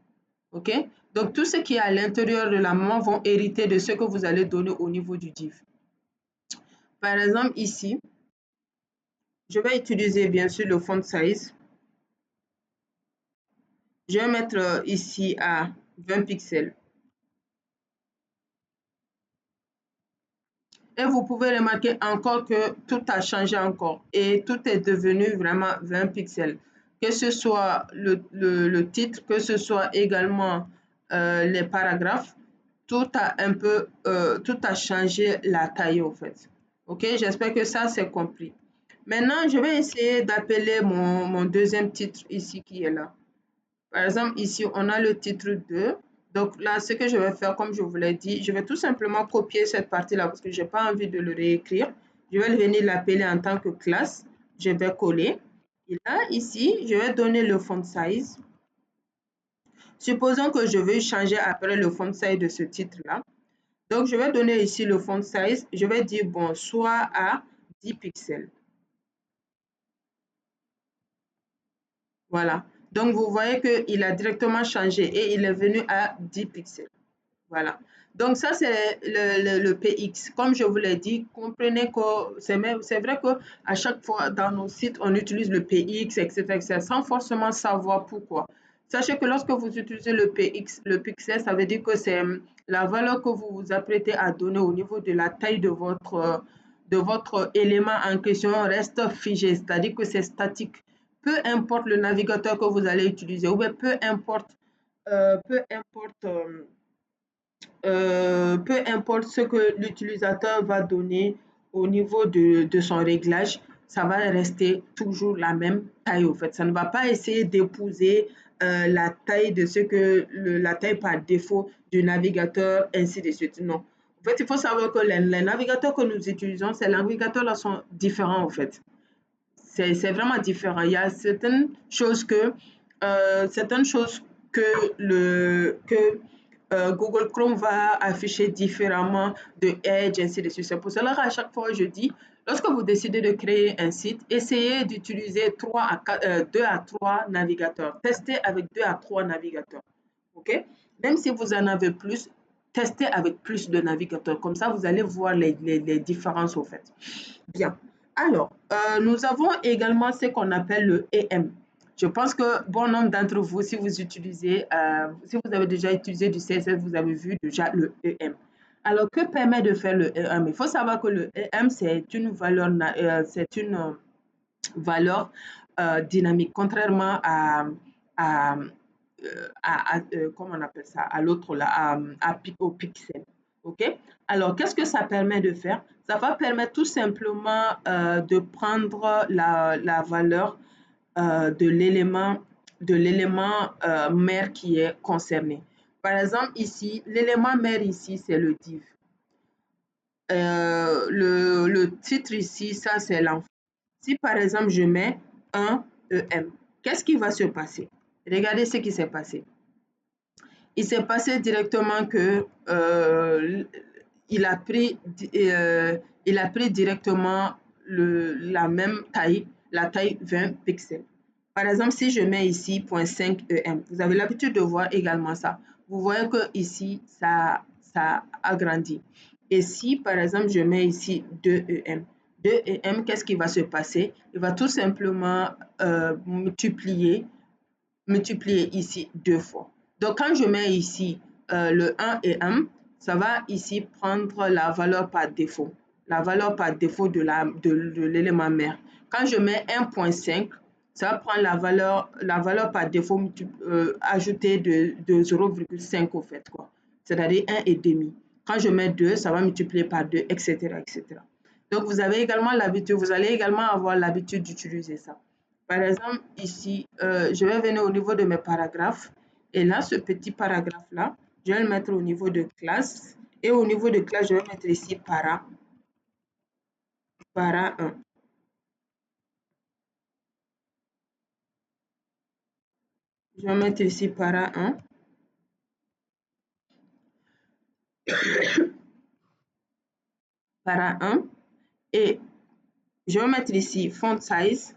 OK? Donc, tout ce qui est à l'intérieur de la maman vont hériter de ce que vous allez donner au niveau du div. Par exemple, ici, je vais utiliser bien sûr le font size. Je vais mettre ici à 20 pixels. Et vous pouvez remarquer encore que tout a changé encore et tout est devenu vraiment 20 pixels. Que ce soit le titre, que ce soit également les paragraphes, tout a changé la taille au fait. Ok, j'espère que ça c'est compris. Maintenant, je vais essayer d'appeler mon deuxième titre ici qui est là. Par exemple, ici, on a le titre 2. Donc là, ce que je vais faire, comme je vous l'ai dit, je vais tout simplement copier cette partie-là parce que je n'ai pas envie de le réécrire. Je vais venir l'appeler en tant que classe. Je vais coller. Et là, ici, je vais donner le font size. Supposons que je veux changer après le font size de ce titre-là. Donc, je vais donner ici le font size. Je vais dire, bon, soit à 10 pixels. Voilà. Donc, vous voyez qu'il a directement changé et il est venu à 10 pixels. Voilà. Donc, ça, c'est le PX. Comme je vous l'ai dit, comprenez que c'est vrai qu'à chaque fois dans nos sites, on utilise le PX, etc., sans forcément savoir pourquoi. Sachez que lorsque vous utilisez le PX, le pixel, ça veut dire que c'est la valeur que vous vous apprêtez à donner au niveau de la taille de votre élément en question reste figé, c'est-à-dire que c'est statique. Peu importe le navigateur que vous allez utiliser, ou bien peu importe ce que l'utilisateur va donner au niveau de son réglage, ça va rester toujours la même taille au fait. Ça ne va pas essayer d'épouser la taille de la taille par défaut du navigateur, ainsi de suite. Non. En fait, il faut savoir que les navigateurs que nous utilisons, ces navigateurs-là sont différents en fait. C'est vraiment différent. Il y a certaines choses que Google Chrome va afficher différemment de Edge, ainsi de suite. C'est pour cela qu'à chaque fois, je dis, lorsque vous décidez de créer un site, essayez d'utiliser 2 à 3 navigateurs. Testez avec 2 à 3 navigateurs. OK? Même si vous en avez plus, testez avec plus de navigateurs. Comme ça, vous allez voir les différences au fait. Bien. Alors, nous avons également ce qu'on appelle le EM. Je pense que bon nombre d'entre vous, si vous avez déjà utilisé du CSS, vous avez vu déjà le EM. Alors, que permet de faire le EM? Il faut savoir que le EM, c'est une valeur dynamique, contrairement comment on appelle ça, à l'autre là, au pixel. OK? Alors, qu'est-ce que ça permet de faire? Ça va permettre tout simplement de prendre la valeur de l'élément mère qui est concerné. Par exemple, ici, l'élément mère ici, c'est le div. Le titre ici, ça, c'est l'enfant. Si par exemple, je mets un EM, qu'est-ce qui va se passer? Regardez ce qui s'est passé. Il s'est passé directement que il a pris directement la même taille, la taille 20 pixels. Par exemple, si je mets ici 0.5 EM, vous avez l'habitude de voir également ça. Vous voyez que ici, ça agrandit. Et si, par exemple, je mets ici 2 EM, 2 EM, qu'est-ce qui va se passer? Il va tout simplement multiplier ici 2 fois. Donc, quand je mets ici le 1 et 1, ça va ici prendre la valeur par défaut. La valeur par défaut de l'élément mère. Quand je mets 1.5, ça va prendre la valeur par défaut ajoutée de 0,5 au fait, quoi. C'est-à-dire 1,5. Quand je mets 2, ça va multiplier par 2, etc., etc. Donc, vous allez également avoir l'habitude d'utiliser ça. Par exemple, ici, je vais venir au niveau de mes paragraphes. Et là, ce petit paragraphe-là, je vais le mettre au niveau de classe. Et au niveau de classe, je vais mettre ici para 1. Je vais mettre ici para 1. Para 1. Et je vais mettre ici font size.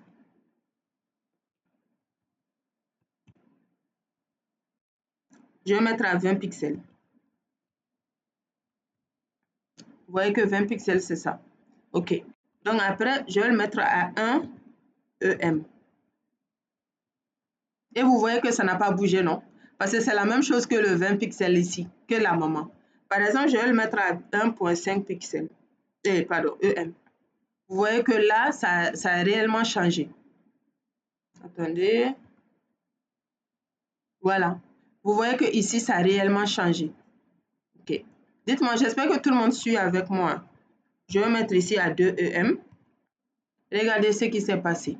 Je vais mettre à 20 pixels. Vous voyez que 20 pixels, c'est ça. OK. Donc après, je vais le mettre à 1 EM. Et vous voyez que ça n'a pas bougé, non? Parce que c'est la même chose que le 20 pixels ici, que la maman. Par exemple, je vais le mettre à 1,5 pixels. Pardon, EM. Vous voyez que là, ça a réellement changé. Attendez. Voilà. Vous voyez que ici, ça a réellement changé. OK. Dites-moi, j'espère que tout le monde suit avec moi. Je vais mettre ici à 2 EM. Regardez ce qui s'est passé.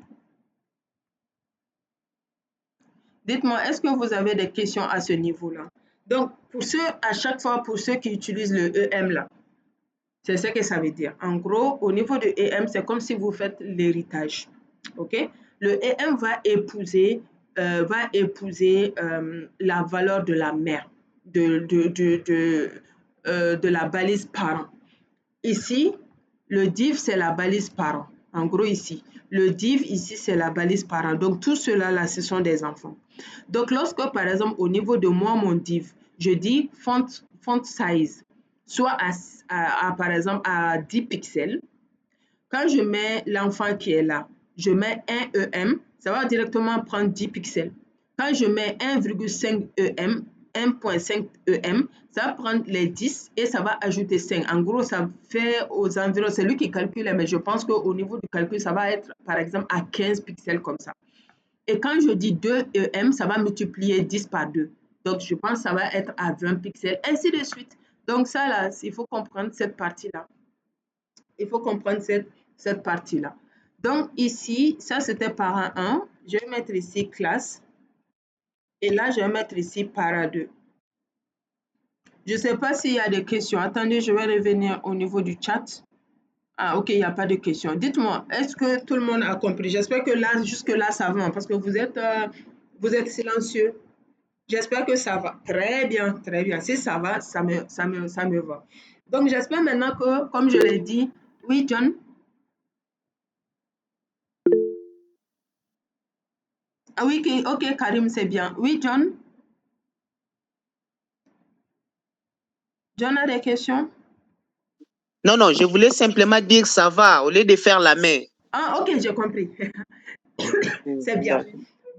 Dites-moi, est-ce que vous avez des questions à ce niveau-là? Donc, à chaque fois, pour ceux qui utilisent le EM là, c'est ce que ça veut dire. En gros, au niveau de EM, c'est comme si vous faites l'héritage. OK? Le EM va épouser la valeur de la mère, de la balise parent. Ici, le div, c'est la balise parent. En gros, ici. Le div, ici, c'est la balise parent. Donc, tout cela, là, ce sont des enfants. Donc, lorsque, par exemple, au niveau de moi, mon div, je dis font size, soit par exemple, à 10 pixels. Quand je mets l'enfant qui est là, je mets 1 EM, ça va directement prendre 10 pixels. Quand je mets 1,5 EM, 1,5 EM, ça va prendre les 10 et ça va ajouter 5. En gros, ça fait aux environs, c'est lui qui calcule, mais je pense qu'au niveau du calcul, ça va être par exemple à 15 pixels comme ça. Et quand je dis 2 EM, ça va multiplier 10 par 2. Donc, je pense que ça va être à 20 pixels, ainsi de suite. Donc, ça, là, il faut comprendre cette partie-là. Il faut comprendre cette partie-là. Donc, ici, ça, c'était para 1. Je vais mettre ici classe. Et là, je vais mettre ici para 2. Je ne sais pas s'il y a des questions. Attendez, je vais revenir au niveau du chat. Ah, ok, il n'y a pas de questions. Dites-moi, est-ce que tout le monde a compris? J'espère que là, jusque-là, ça va, parce que vous êtes silencieux. J'espère que ça va. Très bien, très bien. Si ça va, ça me va. Donc, j'espère maintenant que, comme je l'ai dit, oui, John? Ah oui, ok, Karim, c'est bien. Oui, John? John a des questions? Non, non, je voulais simplement dire ça va, au lieu de faire la main. Ah, ok, j'ai compris. C'est bien.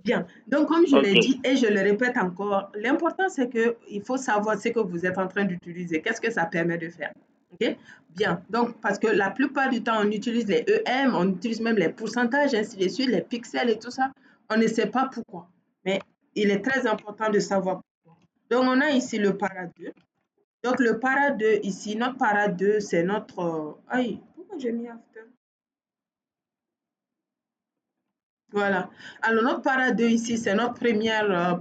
Bien. Donc, comme je l'ai dit et je le répète encore, l'important, c'est qu'il faut savoir ce que vous êtes en train d'utiliser. Qu'est-ce que ça permet de faire? OK? Bien. Donc, parce que la plupart du temps, on utilise les EM, on utilise même les pourcentages, ainsi de suite, les pixels et tout ça. On ne sait pas pourquoi. Mais il est très important de savoir pourquoi. Donc, on a ici le para 2. Donc, le para 2 ici, notre para 2, c'est notre... aïe, pourquoi j'ai mis after? Voilà. Alors, notre para 2 ici, c'est notre premier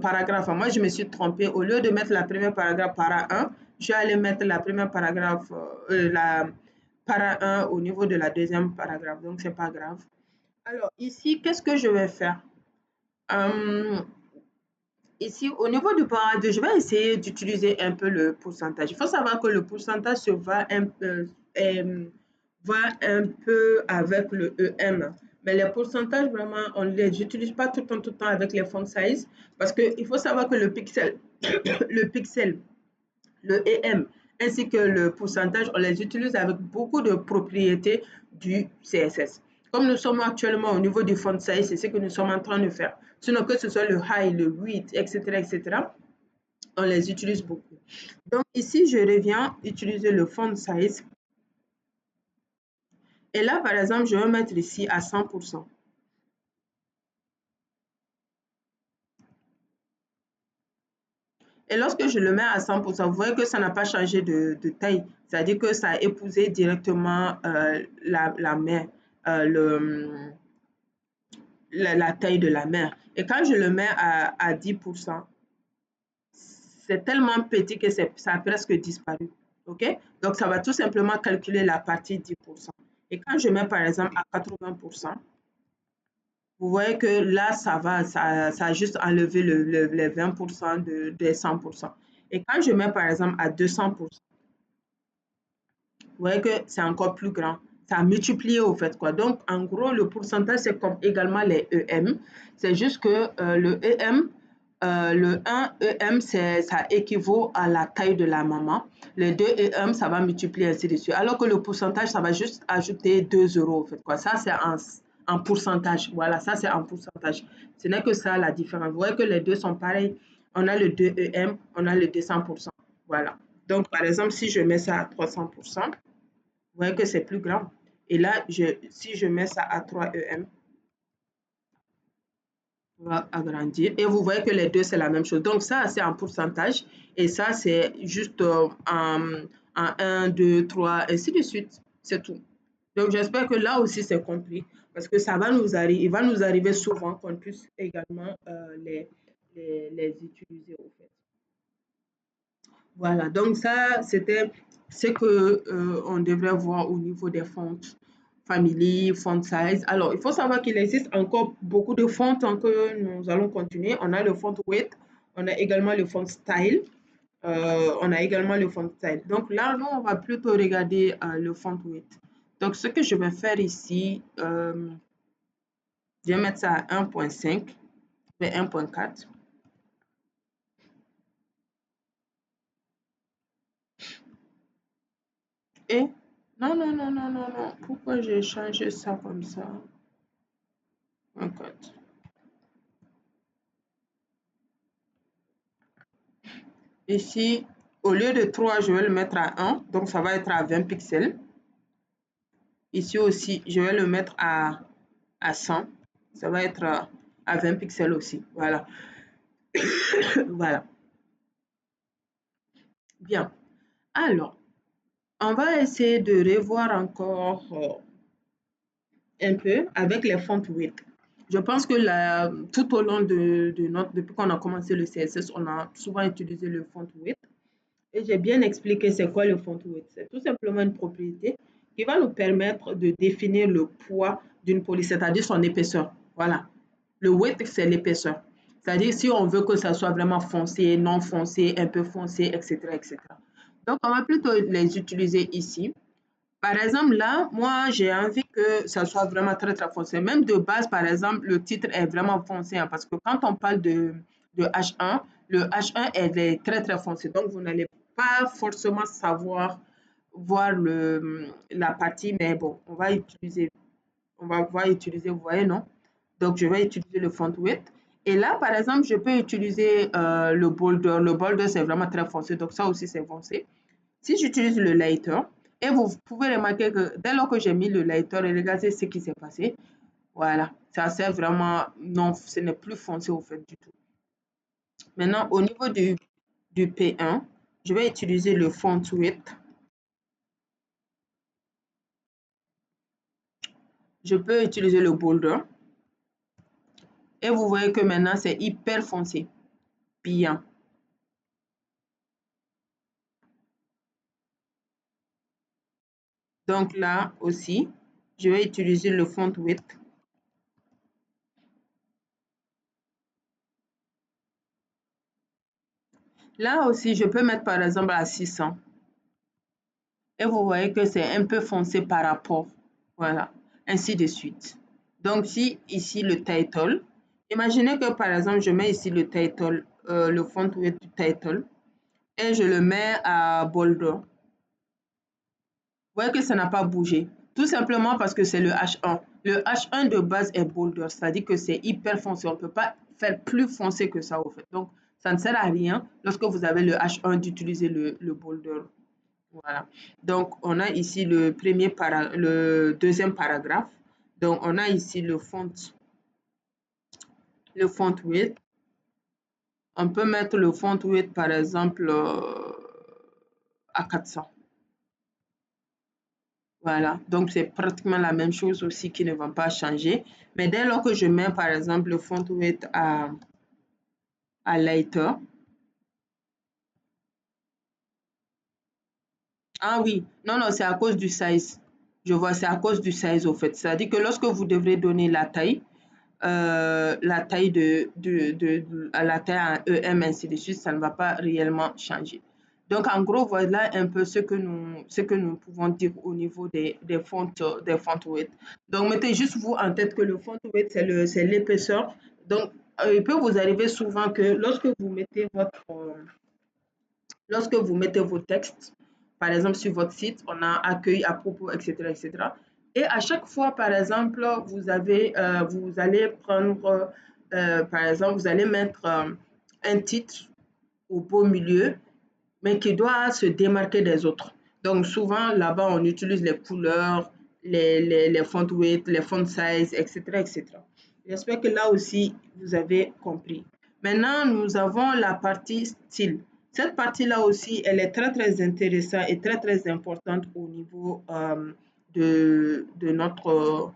paragraphe. Moi, je me suis trompée. Au lieu de mettre la première paragraphe para 1, je vais aller mettre la première paragraphe, la para 1 au niveau de la deuxième paragraphe. Donc, c'est pas grave. Alors, ici, qu'est-ce que je vais faire? Ici, au niveau du para 2, je vais essayer d'utiliser un peu le pourcentage. Il faut savoir que le pourcentage va un peu avec le EM. Mais les pourcentages, vraiment, on ne les utilise pas tout le temps avec les font size parce qu'il faut savoir que le pixel, le EM, ainsi que le pourcentage, on les utilise avec beaucoup de propriétés du CSS. Comme nous sommes actuellement au niveau du font size, c'est ce que nous sommes en train de faire. Sinon, que ce soit le high, le width, etc., on les utilise beaucoup. Donc ici, je reviens utiliser le font size. Et là, par exemple, je vais mettre ici à 100%. Et lorsque je le mets à 100%, vous voyez que ça n'a pas changé de taille. C'est-à-dire que ça a épousé directement la mer, le, la taille de la mer. Et quand je le mets à 10%, c'est tellement petit que ça a presque disparu. OK? Donc, ça va tout simplement calculer la partie 10%. Et quand je mets par exemple à 80%, vous voyez que là, ça a juste enlevé les 20% des 100%. Et quand je mets par exemple à 200%, vous voyez que c'est encore plus grand. Ça a multiplié au fait, quoi. Donc, en gros, le pourcentage, c'est comme également les EM. C'est juste que le EM, le 1 EM, ça équivaut à la taille de la maman. Le 2 EM, ça va multiplier ainsi de suite. Alors que le pourcentage, ça va juste ajouter 2 euros, au fait, quoi. Ça, c'est en pourcentage. Voilà, ça, c'est en pourcentage. Ce n'est que ça, la différence. Vous voyez que les deux sont pareils. On a le 2 EM, on a le 200%. Voilà. Donc, par exemple, si je mets ça à 300%, vous voyez que c'est plus grand. Et là, si je mets ça à 3 EM, on va agrandir. Et vous voyez que les deux, c'est la même chose. Donc, ça, c'est en pourcentage. Et ça, c'est juste en 1, 2, 3, ainsi de suite. C'est tout. Donc, j'espère que là aussi, c'est compris. Parce que ça va il va nous arriver souvent qu'on puisse également les utiliser, au fait. Voilà, donc ça, c'était ce que on devrait voir au niveau des fonts family, font size. Alors, il faut savoir qu'il existe encore beaucoup de fonts que nous allons continuer. On a le font weight, on a également le font style, on a également le font style. Donc là, nous, on va plutôt regarder le font weight. Donc, ce que je vais faire ici, je vais mettre ça à 1.5, 1.4. Et non, non, non, non, non, non. Pourquoi j'ai changé ça comme ça? 1.4. Ici, au lieu de 3, je vais le mettre à 1. Donc, ça va être à 20 pixels. Ici aussi, je vais le mettre à 100. Ça va être à 20 pixels aussi. Voilà. Voilà. Bien. Alors, on va essayer de revoir encore un peu avec les font width. Je pense que tout au long depuis qu'on a commencé le CSS, on a souvent utilisé le font width. Et j'ai bien expliqué c'est quoi le font width. C'est tout simplement une propriété qui va nous permettre de définir le poids d'une police, c'est-à-dire son épaisseur. Voilà. Le width, c'est l'épaisseur. C'est-à-dire si on veut que ça soit vraiment foncé, non foncé, un peu foncé, etc., etc. Donc, on va plutôt les utiliser ici. Par exemple, là, moi, j'ai envie que ça soit vraiment très, très foncé. Même de base, par exemple, le titre est vraiment foncé, hein, parce que quand on parle de H1, le H1 est très, très foncé. Donc, vous n'allez pas forcément savoir voir la partie, mais bon, on va utiliser, vous voyez, non? Donc, je vais utiliser le font width. Et là, par exemple, je peux utiliser le bolder. Le bolder, c'est vraiment très foncé, donc ça aussi, c'est foncé. Si j'utilise le lighter, et vous pouvez remarquer que dès lors que j'ai mis le lighter, regardez ce qui s'est passé. Voilà, ça sert vraiment, non, ce n'est plus foncé au fait du tout. Maintenant, au niveau du P1, je vais utiliser le font width. Je peux utiliser le bolder. Et vous voyez que maintenant, c'est hyper foncé. Bien. Donc là aussi, je vais utiliser le font width. Là aussi, je peux mettre par exemple à 600. Et vous voyez que c'est un peu foncé par rapport. Voilà, ainsi de suite. Donc, si ici le title, imaginez que par exemple, je mets ici le title, le font width du title, et je le mets à bolder. Vous voyez que ça n'a pas bougé. Tout simplement parce que c'est le H1. Le H1 de base est bolder, c'est-à-dire que c'est hyper foncé. On ne peut pas faire plus foncé que ça, au fait. Donc, ça ne sert à rien lorsque vous avez le H1 d'utiliser le bolder. Voilà. Donc, on a ici le deuxième paragraphe. Donc, on a ici le font width. On peut mettre le font weight, par exemple, à 400. Voilà, donc c'est pratiquement la même chose aussi qui ne va pas changer. Mais dès lors que je mets, par exemple, le font weight à lighter. Ah oui, non, non, c'est à cause du size. Je vois, c'est à cause du size au fait. C'est-à-dire que lorsque vous devrez donner la taille à la taille en EM, ainsi de suite, ça ne va pas réellement changer. Donc, en gros, voilà un peu ce que nous pouvons dire au niveau des fonts weight. Donc, mettez juste vous en tête que le font weight, c'est l'épaisseur. Donc, il peut vous arriver souvent que lorsque vous mettez vos textes, par exemple sur votre site, on a accueil à propos, etc., etc. Et à chaque fois, par exemple, vous allez prendre, par exemple, vous allez mettre un titre au beau milieu, mais qui doit se démarquer des autres. Donc souvent, là-bas, on utilise les couleurs, les font weight, les font size, etc., etc. J'espère que là aussi, vous avez compris. Maintenant, nous avons la partie style. Cette partie-là aussi, elle est très, très intéressante et très, très importante au niveau de notre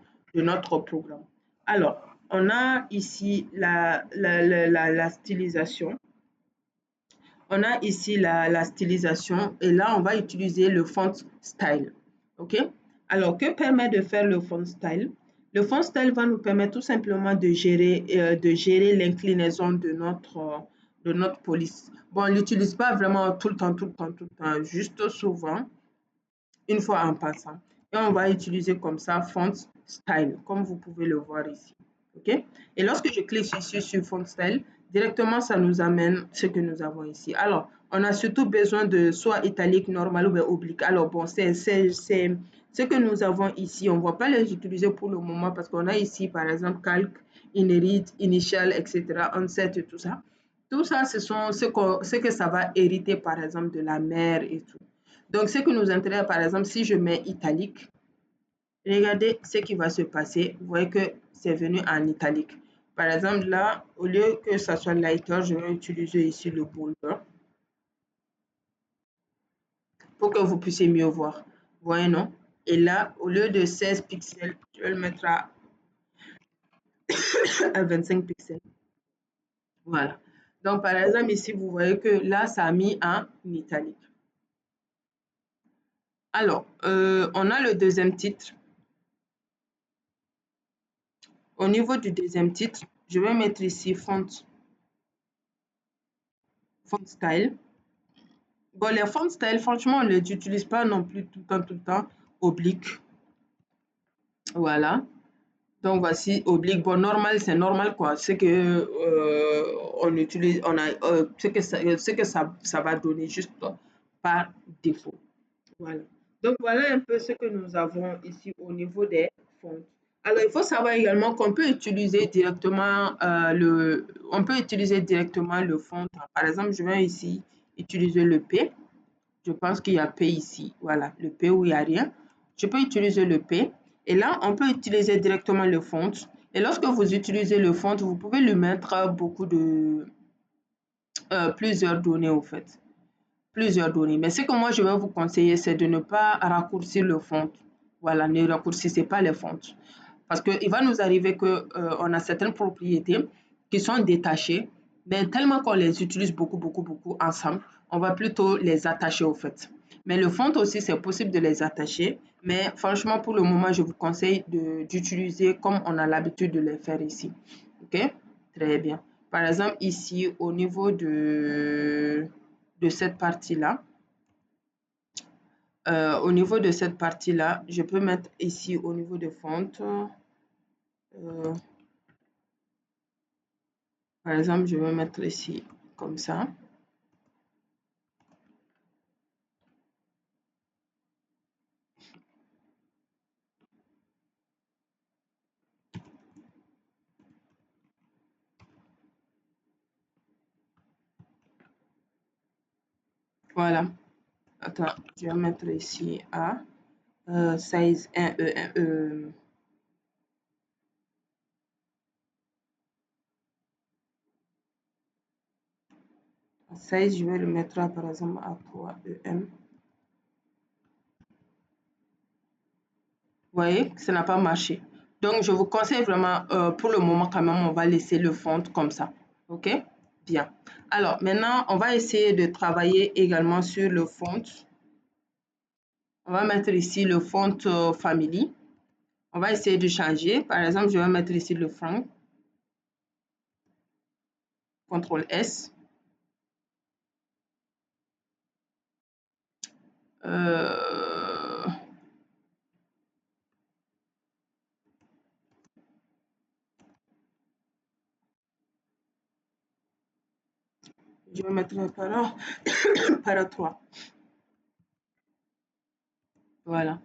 programme. Alors, on a ici la stylisation. On a ici la stylisation et là, on va utiliser le font style. OK? Alors, que permet de faire le font style? Le font style va nous permettre tout simplement de gérer l'inclinaison de notre police. Bon, on ne l'utilise pas vraiment tout le temps, tout le temps, tout le temps, juste souvent, une fois en passant. Et on va utiliser comme ça font style, comme vous pouvez le voir ici. OK? Et lorsque je clique ici sur font style, directement, ça nous amène ce que nous avons ici. Alors, on a surtout besoin de soit italique, normal ou bien oblique. Alors, bon, c'est ce que nous avons ici. On ne va pas les utiliser pour le moment parce qu'on a ici, par exemple, calque, inherit, initial, etc., onset et tout ça. Tout ça, ce sont ce que ça va hériter, par exemple, de la mère et tout. Donc, ce qui nous intéresse, par exemple, si je mets italique, regardez ce qui va se passer. Vous voyez que c'est venu en italique. Par exemple, là, au lieu que ça soit lighter, je vais utiliser ici le bolder pour que vous puissiez mieux voir. Vous voyez, non? Et là, au lieu de 16 pixels, je vais le mettre à 25 pixels. Voilà. Donc, par exemple, ici, vous voyez que là, ça a mis en italique. Alors, on a le deuxième titre. Au niveau du deuxième titre, je vais mettre ici font style. Bon, les font style, franchement, on ne les utilise pas non plus tout le temps, oblique. Voilà. Donc, voici oblique. Bon, normal, c'est normal, quoi. C'est que on utilise, ce que ça va donner juste par défaut. Voilà. Donc, voilà un peu ce que nous avons ici au niveau des fonds. Alors, il faut savoir également qu'on peut utiliser directement le fond. Par exemple, je vais ici utiliser le P. Je pense qu'il y a P ici. Voilà, le P où il n'y a rien. Je peux utiliser le P. Et là, on peut utiliser directement le font. Et lorsque vous utilisez le font, vous pouvez lui mettre plusieurs données au fait. Plusieurs données. Mais ce que moi, je vais vous conseiller, c'est de ne pas raccourcir le font. Voilà, ne raccourcissez pas les fonts. Parce qu'il va nous arriver qu'on a certaines propriétés qui sont détachées, mais tellement qu'on les utilise beaucoup, beaucoup, beaucoup ensemble, on va plutôt les attacher au fait. Mais le font aussi, c'est possible de les attacher. Mais franchement, pour le moment, je vous conseille d'utiliser comme on a l'habitude de les faire ici. OK? Très bien. Par exemple, ici, au niveau de cette partie-là, je peux mettre ici au niveau de font. Par exemple, je vais mettre ici comme ça. Voilà. Attends, je vais mettre ici à size 1, size, je vais le mettre là, par exemple, à 3 EM. Vous voyez que ça n'a pas marché. Donc, je vous conseille vraiment, pour le moment, quand même, on va laisser le font comme ça. OK? Bien. Alors, maintenant, on va essayer de travailler également sur le font. On va mettre ici le font family. On va essayer de changer. Par exemple, je vais mettre ici le font. CTRL S. Je vais mettre par 3. Voilà.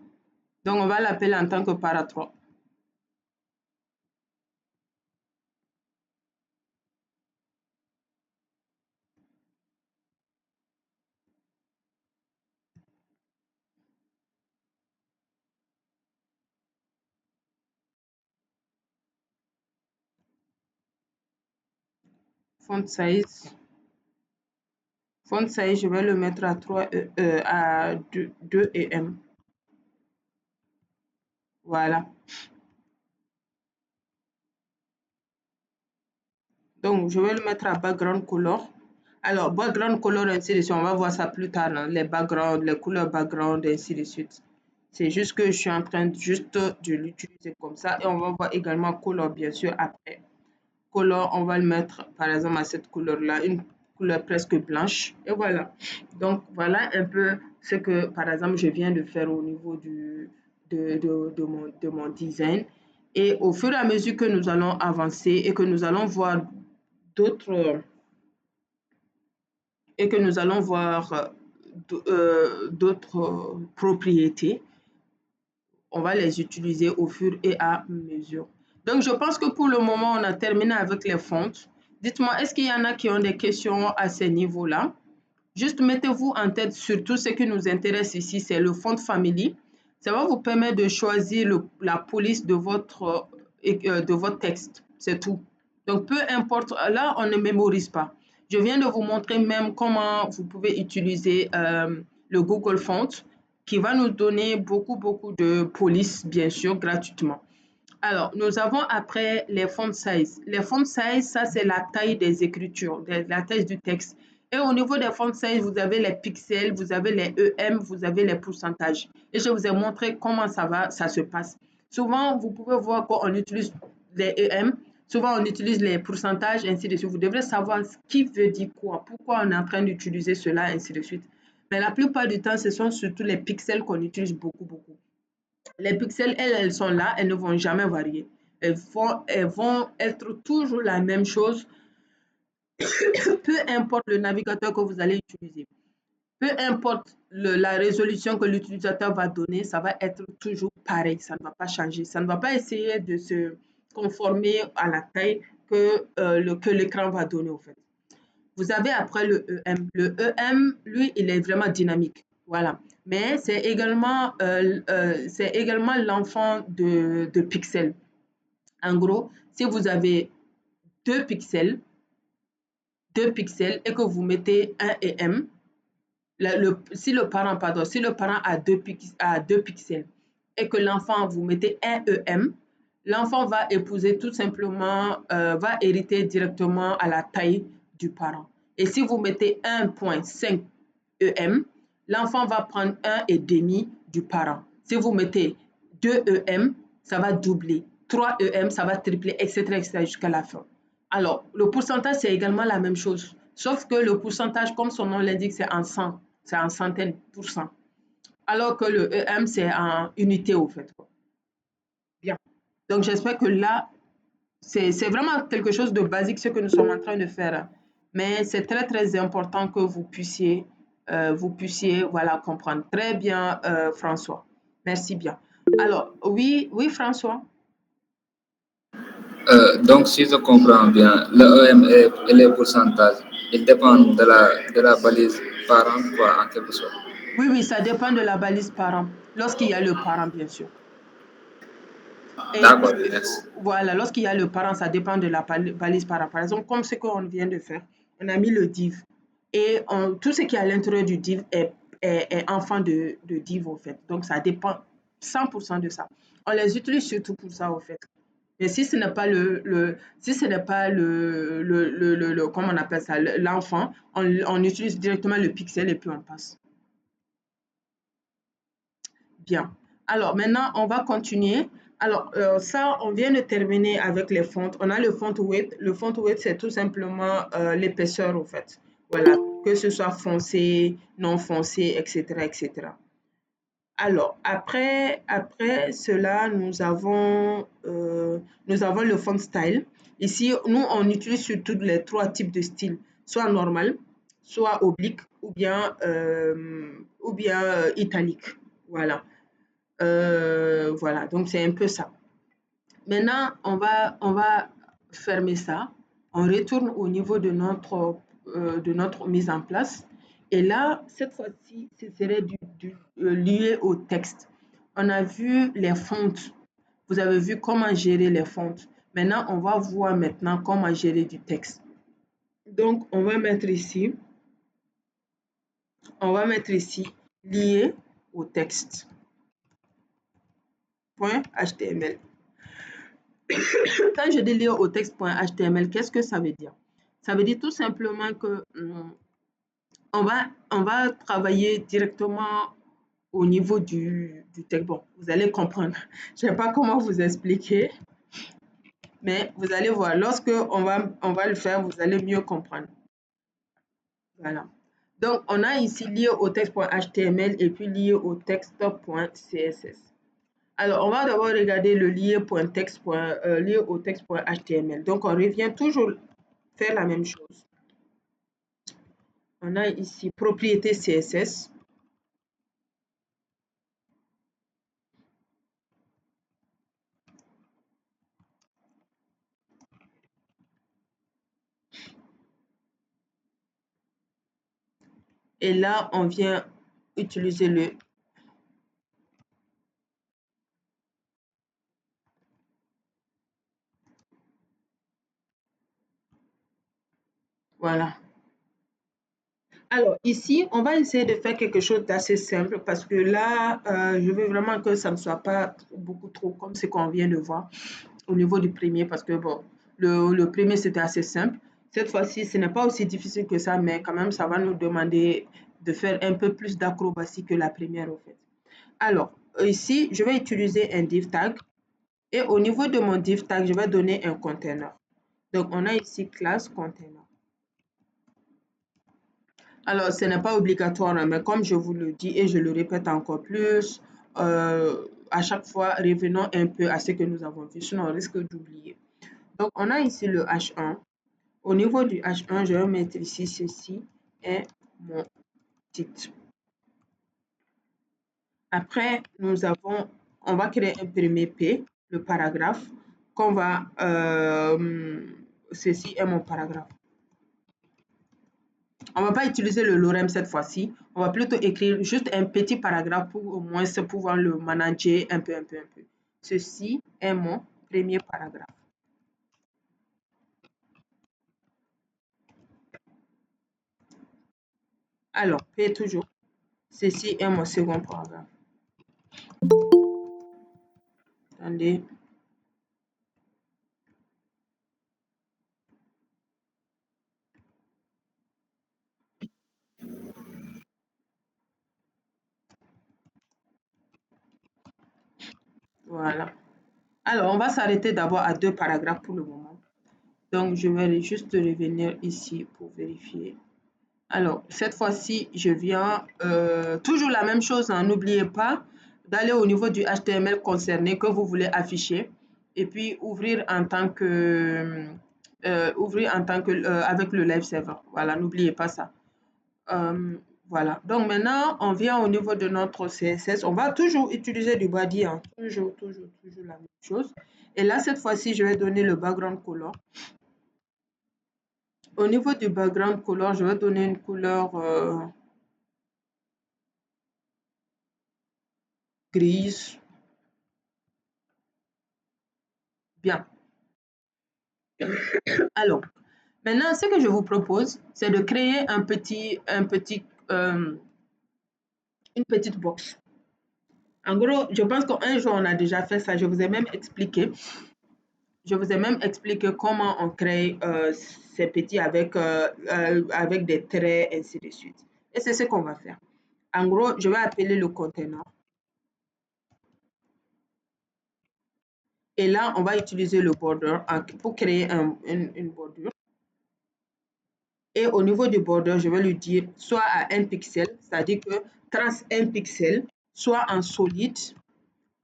Donc, on va l'appeler en tant que para 3. Font size. Font size, je vais le mettre à 2 EM. Voilà. Donc, je vais le mettre à background color. Alors, background color, ainsi de suite, on va voir ça plus tard, hein, les backgrounds, les couleurs background, ainsi de suite. C'est juste que je suis en train juste de l'utiliser comme ça. Et on va voir également color, bien sûr, après. Color, on va le mettre, par exemple, à cette couleur-là, une couleur presque blanche. Et voilà. Donc, voilà un peu ce que, par exemple, je viens de faire au niveau de mon design. Et au fur et à mesure que nous allons avancer et que nous allons voir d'autres d'autres propriétés, on va les utiliser au fur et à mesure. Donc, je pense que pour le moment, on a terminé avec les fontes. Dites-moi, est-ce qu'il y en a qui ont des questions à ce niveau-là? Juste mettez-vous en tête, surtout ce qui nous intéresse ici, c'est le font family. Ça va vous permettre de choisir la police de votre texte. C'est tout. Donc, peu importe, là, on ne mémorise pas. Je viens de vous montrer même comment vous pouvez utiliser le Google Font qui va nous donner beaucoup de police, bien sûr, gratuitement. Alors, nous avons après les font size. Les font size, ça, c'est la taille des écritures, la taille du texte. Et au niveau des font size, vous avez les pixels, vous avez les EM, vous avez les pourcentages. Et je vous ai montré comment ça se passe. Souvent, vous pouvez voir qu'on utilise les EM, souvent on utilise les pourcentages, ainsi de suite. Vous devrez savoir ce qui veut dire quoi, pourquoi on est en train d'utiliser cela, ainsi de suite. Mais la plupart du temps, ce sont surtout les pixels qu'on utilise beaucoup. Les pixels, elles sont là, elles ne vont jamais varier. Elles vont être toujours la même chose, peu importe le navigateur que vous allez utiliser. Peu importe la résolution que l'utilisateur va donner, ça va être toujours pareil, ça ne va pas changer. Ça ne va pas essayer de se conformer à la taille que l'écran va donner, au fait. Vous avez après le EM. Le EM, lui, il est vraiment dynamique. Voilà. Mais c'est également l'enfant de pixels. En gros, si vous avez deux pixels et que vous mettez un EM, si le parent a deux pixels et que l'enfant, vous mettez un EM, l'enfant va épouser tout simplement, va hériter directement à la taille du parent. Et si vous mettez 1,5 EM, l'enfant va prendre 1,5 du parent. Si vous mettez 2 EM, ça va doubler. 3 EM, ça va tripler, etc. jusqu'à la fin. Alors, le pourcentage, c'est également la même chose. Sauf que le pourcentage, comme son nom l'indique, c'est en 100, c'est en centaines %. Alors que le EM, c'est en unité, au fait. Bien. Donc, j'espère que là, c'est vraiment quelque chose de basique, ce que nous sommes en train de faire. Mais c'est très important que vous puissiez voilà, comprendre. Très bien, François. Merci bien. Alors, oui, François. Donc, si je comprends bien, le EM et les pourcentages, ils dépendent de la balise parent, quoi, en quelque sorte. Oui, ça dépend de la balise parent. Lorsqu'il y a le parent, bien sûr. Et D'accord, merci. voilà, lorsqu'il y a le parent, ça dépend de la balise parent. Par exemple, comme ce qu'on vient de faire, on a mis le div. et tout ce qui est à l'intérieur du div est enfant de div, au fait. Donc, ça dépend 100% de ça. On les utilise surtout pour ça, au fait. Mais si ce n'est pas si ce n'est pas comment on appelle ça, l'enfant, on utilise directement le pixel et puis on passe. Bien. Alors, maintenant, on va continuer. Alors, ça, on vient de terminer avec les fonts. On a le font width. Le font width, c'est tout simplement l'épaisseur, au fait. Voilà, que ce soit foncé, non foncé, etc., etc. Alors, après cela, nous avons le font style. Ici, nous, on utilise surtout les 3 types de styles, soit normal, soit oblique, ou bien italique. Voilà. Voilà, donc c'est un peu ça. Maintenant, on va fermer ça. On retourne au niveau de notre mise en place. Et là, cette fois-ci, ce serait lié au texte. On a vu les fontes. Vous avez vu comment gérer les fontes. Maintenant, on va voir maintenant comment gérer du texte. Donc, on va mettre ici lié au texte. .html. Quand je dis lié au texte.html, qu'est-ce que ça veut dire? Ça veut dire tout simplement que on va travailler directement au niveau du texte. Bon, vous allez comprendre. Je ne sais pas comment vous expliquer, mais vous allez voir. Lorsque on va le faire, vous allez mieux comprendre. Voilà. Donc, on a ici lié au texte.html et puis lié au texte.css. Alors, on va d'abord regarder le lié au texte.html. Donc, on revient toujours faire la même chose. On a ici propriété CSS. Et là, on vient utiliser le voilà. Alors ici, on va essayer de faire quelque chose d'assez simple parce que là, je veux vraiment que ça ne soit pas beaucoup trop comme ce qu'on vient de voir au niveau du premier parce que bon, le premier c'était assez simple. Cette fois-ci, ce n'est pas aussi difficile que ça, mais quand même, ça va nous demander de faire un peu plus d'acrobatie que la première au fait. Alors, ici, je vais utiliser un div tag et au niveau de mon div tag, je vais donner un container. Donc, on a ici classe container. Alors, ce n'est pas obligatoire, mais comme je vous le dis et je le répète encore plus, à chaque fois, revenons un peu à ce que nous avons vu, sinon on risque d'oublier. Donc, on a ici le H1. Au niveau du H1, je vais mettre ici ceci est mon titre. Après, on va créer un premier P, le paragraphe, qu'on va, ceci est mon paragraphe. On ne va pas utiliser le lorem cette fois-ci. On va plutôt écrire juste un petit paragraphe pour au moins pouvoir le manager un peu. Ceci est mon premier paragraphe. Alors, P toujours. Ceci est mon second paragraphe. Attendez. Voilà. Alors, on va s'arrêter d'abord à 2 paragraphes pour le moment. Donc, je vais juste revenir ici pour vérifier. Alors, cette fois-ci, je viens toujours la même chose. Hein, n'oubliez pas d'aller au niveau du HTML concerné que vous voulez afficher et puis ouvrir en tant que avec le live server. Voilà, n'oubliez pas ça. Voilà. Donc maintenant, on vient au niveau de notre CSS. On va toujours utiliser du body, hein. Toujours la même chose. Et là, cette fois-ci, je vais donner le background color. Au niveau du background color, je vais donner une couleur grise. Bien. Alors, Maintenant, ce que je vous propose, c'est de créer une petite box. En gros, je pense qu'un jour, on a déjà fait ça. Je vous ai même expliqué comment on crée ces petits avec des traits, ainsi de suite. Et c'est ce qu'on va faire. En gros, je vais appeler le conteneur. Et là, on va utiliser le border pour créer une bordure. Et au niveau du border, je vais lui dire soit à 1 pixel, c'est-à-dire que trace 1 pixel, soit en solide.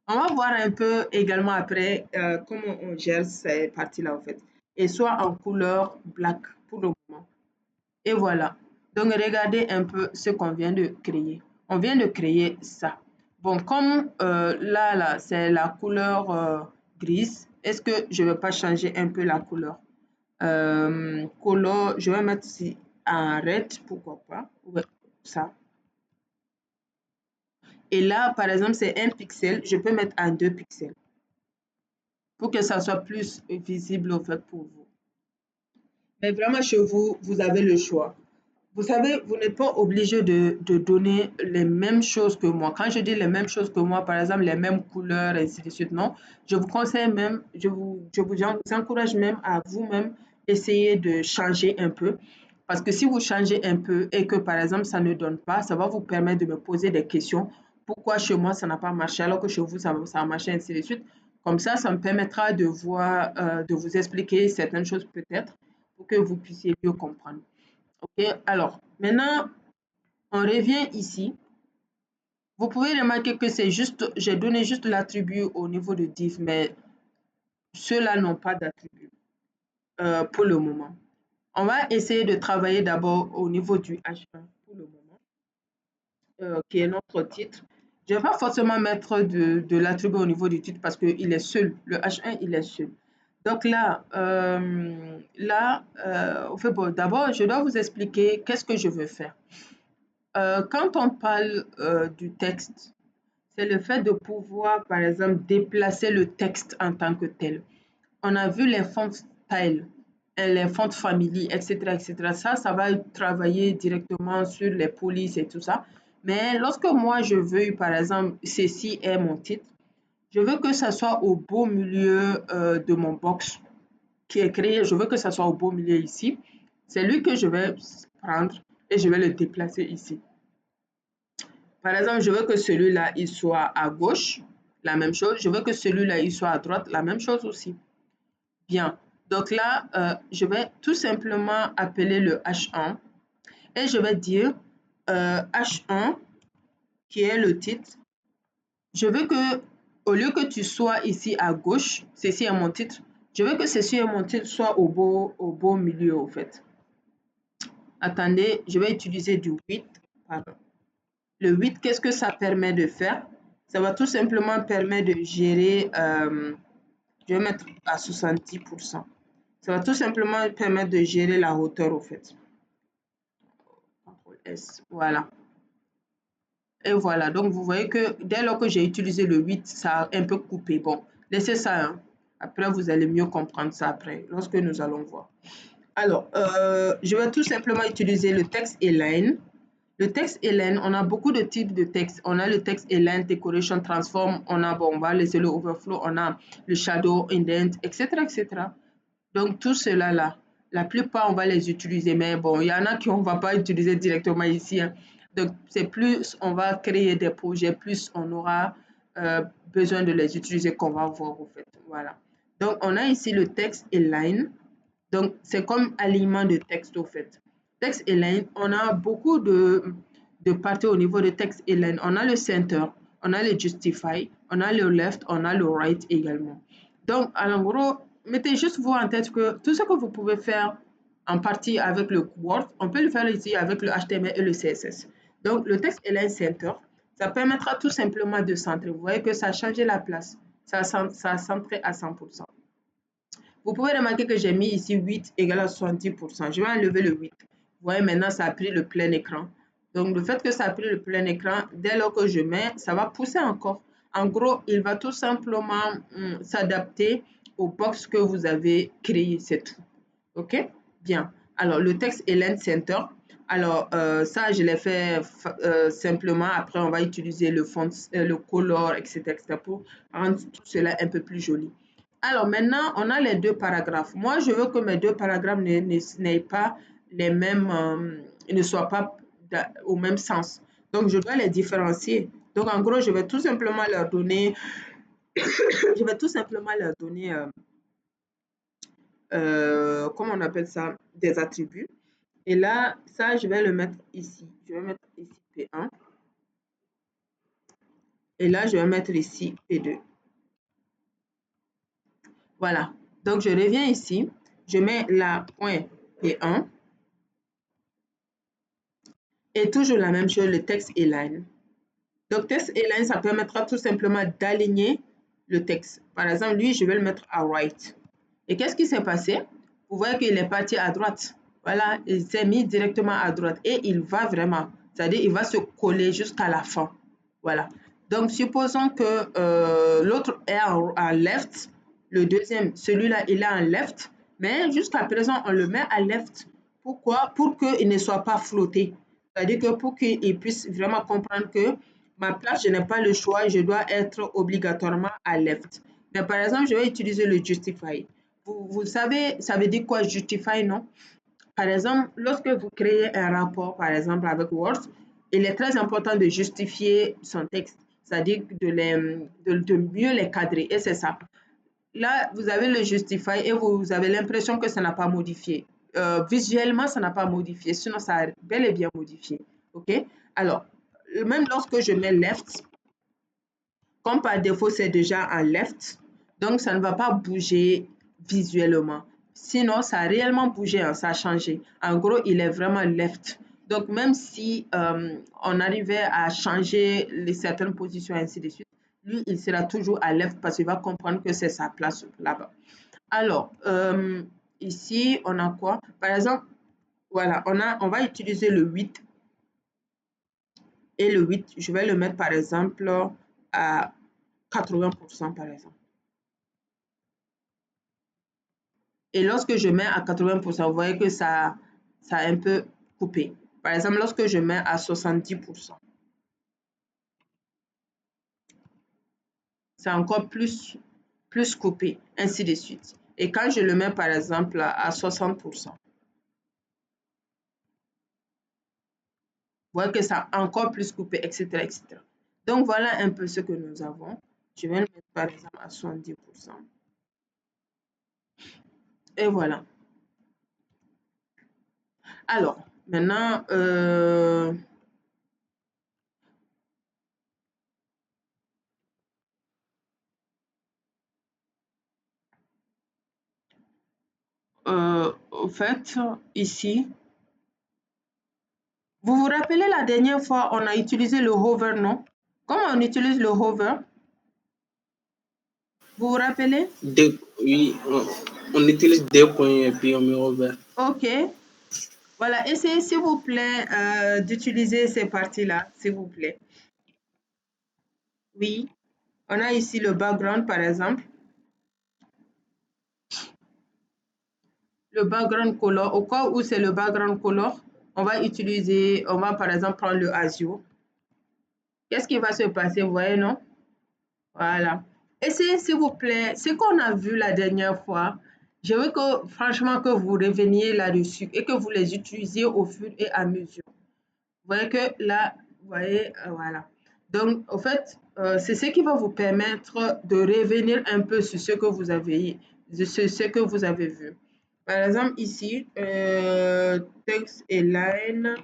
On va voir un peu également après comment on gère ces parties-là en fait. Et soit en couleur black pour le moment. Et voilà. Donc, regardez un peu ce qu'on vient de créer. On vient de créer ça. Bon, comme là, c'est la couleur grise, est-ce que je ne vais pas changer un peu la couleur? Couleur, je vais mettre ici en red, pourquoi pas? Ouais, ça. Et là, par exemple, c'est 1 pixel, je peux mettre en 2 pixels pour que ça soit plus visible, en fait, pour vous. Mais vraiment, chez vous, vous avez le choix. Vous savez, vous n'êtes pas obligé de donner les mêmes choses que moi. Quand je dis les mêmes choses que moi, par exemple, les mêmes couleurs, et ainsi de suite, non. Je vous conseille même, je vous encourage même à vous-même essayer de changer un peu. Parce que si vous changez un peu et que, par exemple, ça ne donne pas, ça va vous permettre de me poser des questions. Pourquoi chez moi, ça n'a pas marché alors que chez vous, ça a marché, ainsi de suite. Comme ça me permettra de voir, de vous expliquer certaines choses peut-être pour que vous puissiez mieux comprendre. OK, alors maintenant, on revient ici. Vous pouvez remarquer que c'est juste, j'ai donné juste l'attribut au niveau de div, mais ceux-là n'ont pas d'attribut pour le moment. On va essayer de travailler d'abord au niveau du H1 pour le moment, qui est notre titre. Je ne vais pas forcément mettre de l'attribut au niveau du titre parce qu'il est seul. Le H1, il est seul. Donc là, bon, d'abord, je dois vous expliquer qu'est-ce que je veux faire. Quand on parle du texte, c'est le fait de pouvoir, par exemple, déplacer le texte en tant que tel. On a vu les font style, les font family, etc., etc. Ça va travailler directement sur les polices et tout ça. Mais lorsque moi, je veux, par exemple, ceci est mon titre, je veux que ça soit au beau milieu de mon box qui est créé. Je veux que ça soit au beau milieu ici. C'est lui que je vais prendre et je vais le déplacer ici. Par exemple, je veux que celui-là, il soit à gauche, la même chose. Je veux que celui-là, il soit à droite, la même chose aussi. Bien. Donc là, je vais tout simplement appeler le H1 et je vais dire H1, qui est le titre. Je veux que, au lieu que tu sois ici à gauche, ceci est mon titre, je veux que ceci est mon titre soit au beau milieu, au fait. Attendez, je vais utiliser du 8. Pardon. Le 8, qu'est-ce que ça permet de faire? Ça va tout simplement permettre de gérer, je vais mettre à 70%. Ça va tout simplement permettre de gérer la hauteur au fait. CTRL S, voilà. Et voilà, donc vous voyez que dès lors que j'ai utilisé le 8, ça a un peu coupé. Bon, laissez ça. Hein. Après, vous allez mieux comprendre ça après, lorsque nous allons voir. Alors, je vais tout simplement utiliser le texte align. Le texte align, on a beaucoup de types de texte. On a le texte align, decoration, transform, on va laisser le overflow, on a le shadow, indent, etc., etc. Donc, tout cela là, la plupart, on va les utiliser. Mais bon, il y en a qui on ne va pas utiliser directement ici. Hein. Donc, c'est plus on va créer des projets, plus on aura besoin de les utiliser qu'on va voir au fait. Voilà. Donc, on a ici le texte align. Donc, c'est comme alignement de texte au fait. Text align, on a beaucoup de parties au niveau de text align. On a le center, on a le justify, on a le left, on a le right également. Donc, en gros, mettez juste vous en tête que tout ce que vous pouvez faire en partie avec le Word, on peut le faire ici avec le HTML et le CSS. Donc, le text align center, ça permettra tout simplement de centrer. Vous voyez que ça a changé la place. Ça a centré à 100%. Vous pouvez remarquer que j'ai mis ici 8 égale à 70%. Je vais enlever le 8. Vous voyez, maintenant, ça a pris le plein écran. Donc, le fait que ça a pris le plein écran, dès lors que je mets, ça va pousser encore. En gros, il va tout simplement s'adapter au box que vous avez créé, c'est tout. OK? Bien. Alors, le texte Hélène Center. Alors, ça, je l'ai fait simplement. Après, on va utiliser le font, le color, etc., pour rendre tout cela un peu plus joli. Alors, maintenant, on a les deux paragraphes. Moi, je veux que mes deux paragraphes n'aient pas les mêmes, ne soient pas au même sens. Donc, je dois les différencier. Donc, en gros, je vais tout simplement leur donner, je vais tout simplement leur donner, comment on appelle ça, des attributs. Et là, ça, je vais le mettre ici. Je vais mettre ici P1. Et là, je vais mettre ici P2. Voilà. Donc, je reviens ici. Je mets la point P1. Et toujours la même chose, le texte Align. Donc, texte Align, ça permettra tout simplement d'aligner le texte. Par exemple, lui, je vais le mettre à right. Et qu'est-ce qui s'est passé? Vous voyez qu'il est parti à droite. Voilà, il s'est mis directement à droite. Et il va vraiment, c'est-à-dire il va se coller jusqu'à la fin. Voilà. Donc, supposons que l'autre est en left. Le deuxième, celui-là, il est en left. Mais jusqu'à présent, on le met à left. Pourquoi? Pour qu'il ne soit pas flotté. C'est-à-dire que pour qu'il puisse vraiment comprendre que ma place, je n'ai pas le choix, je dois être obligatoirement à left. Mais par exemple, je vais utiliser le justify. Vous savez, ça veut dire quoi justify, non? Par exemple, lorsque vous créez un rapport, par exemple avec Word, il est très important de justifier son texte, c'est-à-dire de mieux les cadrer, et c'est ça. Là, vous avez le justify et vous avez l'impression que ça n'a pas modifié. Visuellement, ça n'a pas modifié, sinon ça a bel et bien modifié. OK? Alors, même lorsque je mets left, comme par défaut, c'est déjà en left, donc ça ne va pas bouger visuellement. Sinon, ça a réellement bougé, hein, ça a changé. En gros, il est vraiment left. Donc, même si on arrivait à changer les certaines positions, ainsi de suite, lui, il sera toujours à left parce qu'il va comprendre que c'est sa place là-bas. Alors, ici, on a quoi? Par exemple, voilà, on va utiliser le 8. Et le 8, je vais le mettre, par exemple, à 80%, par exemple. Et lorsque je mets à 80%, vous voyez que ça a un peu coupé. Par exemple, lorsque je mets à 70%, c'est encore plus coupé, ainsi de suite. Et quand je le mets, par exemple, à 60%, vous voyez que ça a encore plus coupé, etc., etc. Donc, voilà un peu ce que nous avons. Je vais le mettre, par exemple, à 70%. Et voilà. Alors, maintenant, au fait, ici, vous vous rappelez la dernière fois, on a utilisé le hover, non? Comment on utilise le hover? Vous vous rappelez? Oui, on utilise deux points et puis on met over. Ok. Voilà, essayez s'il vous plaît d'utiliser ces parties-là, s'il vous plaît. Oui. On a ici le background, par exemple. Le background color, au cas où c'est le background color, on va par exemple prendre le azure. Qu'est-ce qui va se passer, vous voyez, non? Voilà. Essayez, s'il vous plaît, ce qu'on a vu la dernière fois, je veux que, franchement, que vous reveniez là-dessus et que vous les utilisiez au fur et à mesure. Vous voyez que là, vous voyez, voilà. Donc, en fait, c'est ce qui va vous permettre de revenir un peu sur ce que vous avez, ce que vous avez vu. Par exemple, ici, text et line,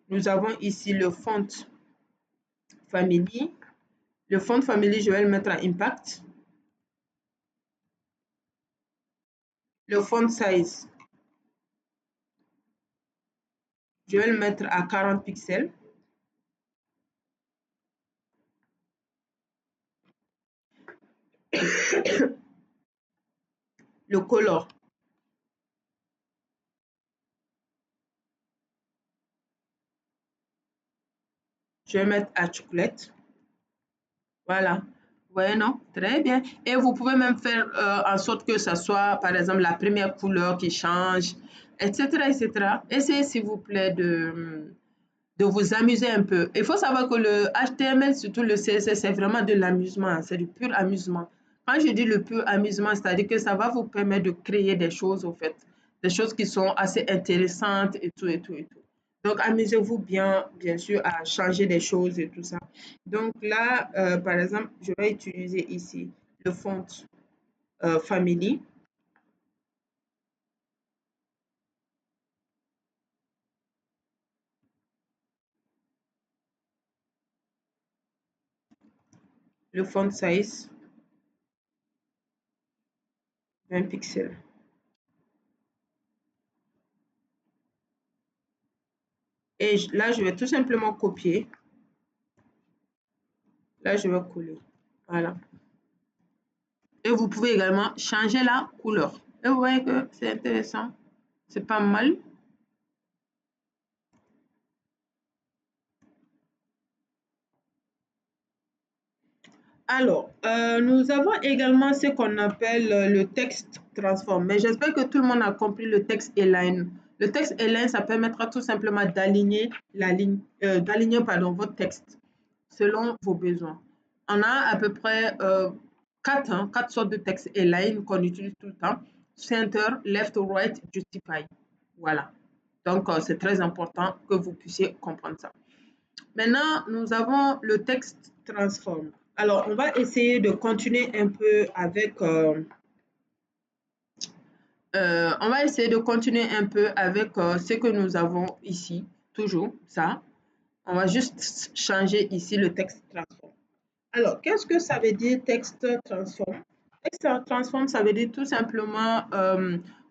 nous avons ici le font family. Le font family, je vais le mettre à impact. Le font size, je vais le mettre à 40 pixels. Le color, je vais mettre à chocolate. Voilà. Vous voyez, non? Très bien. Et vous pouvez même faire en sorte que ça soit, par exemple, la première couleur qui change. etc., etc. Essayez, s'il vous plaît, de vous amuser un peu. Il faut savoir que le HTML, surtout le CSS, c'est vraiment de l'amusement, c'est du pur amusement. Quand je dis le pur amusement, c'est-à-dire que ça va vous permettre de créer des choses, au fait, des choses qui sont assez intéressantes et tout, et tout, et tout. Donc, amusez-vous bien, bien sûr, à changer des choses et tout ça. Donc là, par exemple, je vais utiliser ici le font Family. Le font size 20 pixels. Et là, je vais tout simplement copier. Là, je vais coller. Voilà. Et vous pouvez également changer la couleur. Et vous voyez que c'est intéressant. C'est pas mal. Alors, nous avons également ce qu'on appelle le texte transform. Mais j'espère que tout le monde a compris le texte align. Le texte align, ça permettra tout simplement d'aligner votre texte selon vos besoins. On a à peu près quatre sortes de texte align qu'on utilise tout le temps. Center, left, right, justify. Voilà. Donc, c'est très important que vous puissiez comprendre ça. Maintenant, nous avons le texte transform. Alors, on va essayer de continuer un peu avec ce que nous avons ici, toujours ça. On va juste changer ici le texte transform. Alors, qu'est-ce que ça veut dire texte transform? Texte transform, ça veut dire tout simplement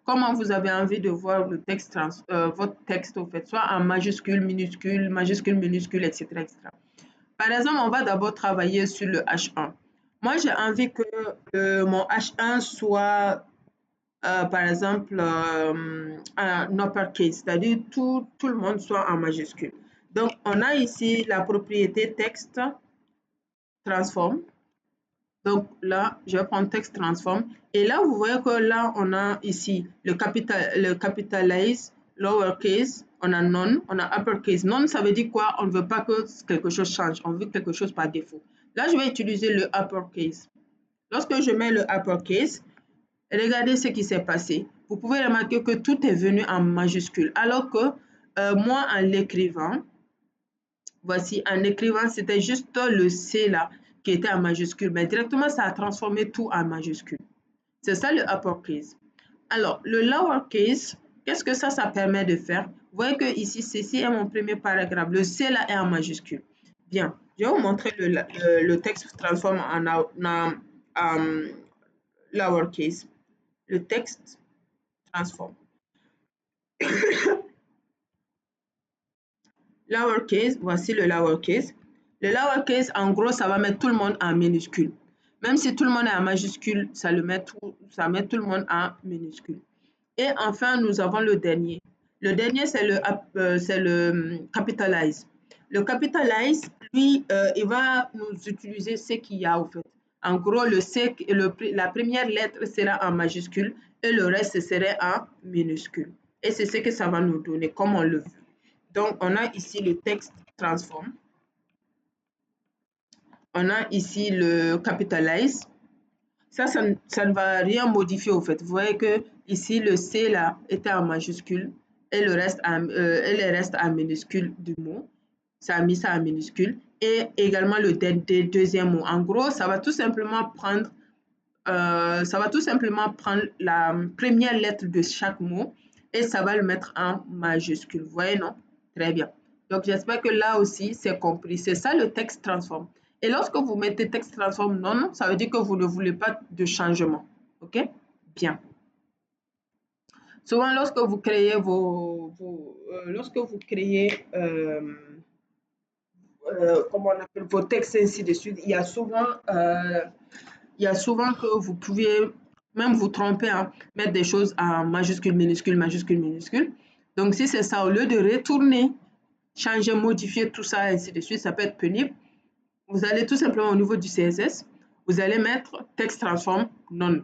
comment vous avez envie de voir le texte votre texte, au fait, soit en majuscule, minuscule, etc., etc. Par exemple, on va d'abord travailler sur le H1. Moi, j'ai envie que mon H1 soit, par exemple, en uppercase, c'est-à-dire tout le monde soit en majuscule. Donc, on a ici la propriété texte transform. Donc là, je vais prendre texte transform. Et là, vous voyez que là, on a ici le capitalize, lowercase, on a none, on a uppercase. None, ça veut dire quoi? On ne veut pas que quelque chose change. On veut quelque chose par défaut. Là, je vais utiliser le uppercase. Lorsque je mets le uppercase, regardez ce qui s'est passé. Vous pouvez remarquer que tout est venu en majuscule. Alors que moi, en l'écrivant, voici, en écrivant, c'était juste le C là qui était en majuscule, mais directement, ça a transformé tout en majuscule. C'est ça le uppercase. Alors, le lowercase, qu'est-ce que ça permet de faire? Vous voyez que ici, ceci est mon premier paragraphe. Le C là est en majuscule. Bien, je vais vous montrer le texte transforme en lowercase. Le texte transforme. Lowercase, voici le lowercase. Le lowercase, en gros, ça va mettre tout le monde en minuscule. Même si tout le monde est en majuscule, ça met tout le monde en minuscule. Et enfin, nous avons le dernier. Le dernier, c'est le capitalize. Le capitalize, lui, il va nous utiliser ce qu'il y a au fait. En gros, la première lettre sera en majuscule et le reste serait en minuscule. Et c'est ce que ça va nous donner, comme on le veut. Donc, on a ici le texte transform. On a ici le capitalize. Ça ne va rien modifier au fait. Vous voyez que ici, le C là était en majuscule et le reste en minuscule du mot. Ça a mis ça en minuscule. Et également le deuxième mot. En gros, ça va tout simplement prendre la première lettre de chaque mot et ça va le mettre en majuscule. Vous voyez, non? Très bien. Donc, j'espère que là aussi, c'est compris. C'est ça le texte transform. Et lorsque vous mettez texte transform non, ça veut dire que vous ne voulez pas de changement. OK? Bien. Souvent, lorsque vous créez comment on appelle, vos textes, ainsi de suite, il y a souvent que vous pouvez même vous tromper, hein, mettre des choses en majuscule, minuscule, majuscule, minuscule. Donc, si c'est ça, au lieu de retourner, changer, modifier tout ça, ainsi de suite, ça peut être pénible. Vous allez tout simplement au niveau du CSS, vous allez mettre texte transform none.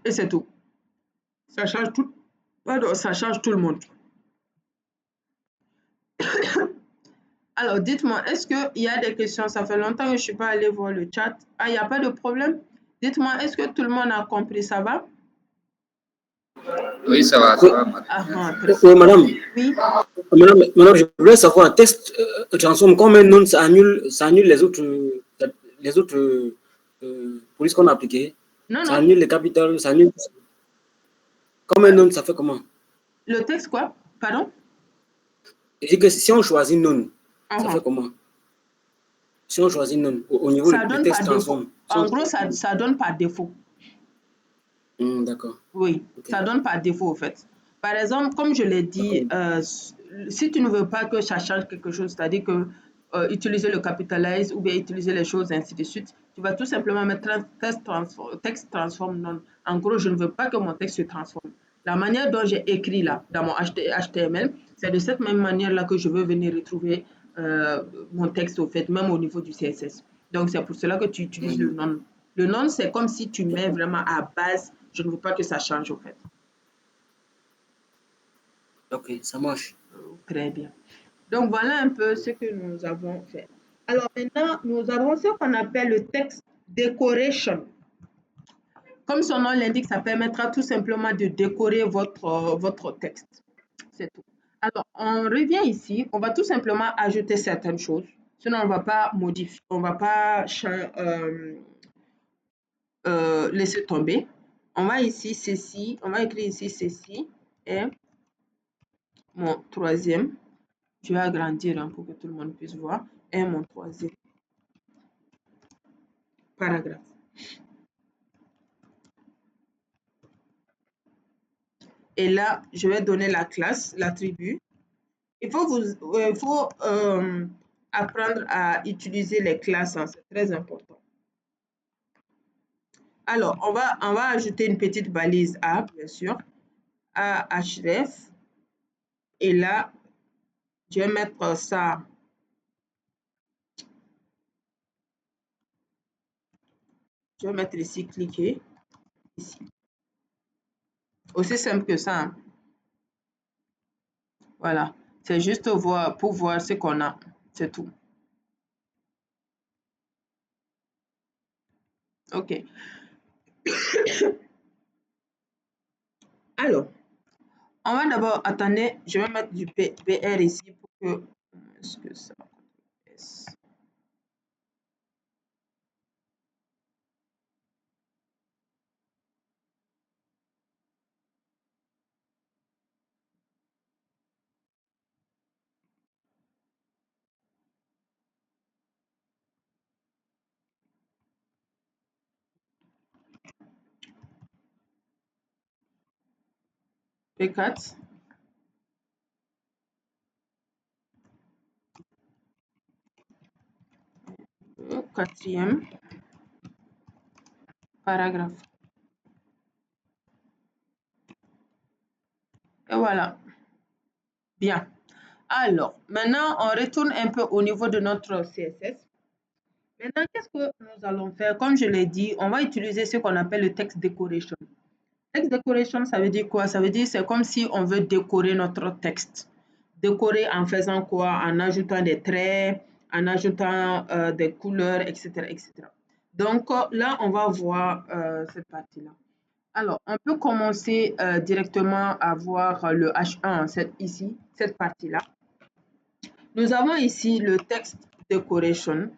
Et c'est tout. Ça change tout. Pardon, ça change tout le monde. Alors, dites-moi, est-ce qu'il y a des questions? Ça fait longtemps que je ne suis pas allée voir le chat. Ah, il n'y a pas de problème? Dites-moi, est-ce que tout le monde a compris? Ça va? Oui, ça va, madame. Ah, très Oui, bien. madame. Oui. Madame, je voulais savoir, un texte transforme combien de noms ça annule les autres polices qu'on a appliquées. Non, Ça non. annule les capitales, ça annule. Combien de noms, ça fait comment? Le texte quoi? Pardon? Je dis que si on choisit non, ça fait Uh-huh. comment? Si on choisit non, au niveau Ça le donne texte par défaut. transforme. En gros, ça donne par défaut. D'accord. Oui, Okay. ça donne par défaut, au fait. Par exemple, comme je l'ai dit, si tu ne veux pas que ça change quelque chose, c'est-à-dire que utiliser le capitalize ou bien utiliser les choses, ainsi de suite, tu vas tout simplement mettre texte transform non. En gros, je ne veux pas que mon texte se transforme. La manière dont j'ai écrit là, dans mon HTML, c'est de cette même manière-là que je veux venir retrouver mon texte, au fait, même au niveau du CSS. Donc, c'est pour cela que tu utilises le non. Le non, c'est comme si tu mets vraiment à base, je ne veux pas que ça change, au fait. Ok, ça marche. Très bien. Donc, voilà un peu ce que nous avons fait. Alors, maintenant, nous avons ce qu'on appelle le text decoration. Comme son nom l'indique, ça permettra tout simplement de décorer votre texte. C'est tout. Alors, on revient ici. On va tout simplement ajouter certaines choses. Sinon, on ne va pas modifier, on ne va pas laisser tomber. On va ici, ceci, on va écrire ici, ceci est mon troisième. Je vais agrandir pour que tout le monde puisse voir. Est mon troisième paragraphe. Et là, je vais donner la classe, l'attribut. Il faut apprendre à utiliser les classes, hein, c'est très important. Alors, on va ajouter une petite balise A, bien sûr, A href. Et là, je vais mettre ça. Je vais mettre ici, cliquer, ici. Aussi simple que ça. Hein. Voilà. C'est juste pour voir ce qu'on a. C'est tout. OK. Alors, on va d'abord attendre. Je vais mettre du BR ici pour que. Est-ce que ça. P4. Quatrième paragraphe. Et voilà. Bien. Alors, maintenant, on retourne un peu au niveau de notre CSS. Maintenant, qu'est-ce que nous allons faire? Comme je l'ai dit, on va utiliser ce qu'on appelle le text decoration. Text decoration, ça veut dire quoi? Ça veut dire c'est comme si on veut décorer notre texte. Décorer en faisant quoi? En ajoutant des traits, en ajoutant des couleurs, etc., etc. Donc là, on va voir cette partie-là. Alors, on peut commencer directement à voir le H1, ici, cette partie-là. Nous avons ici le text decoration.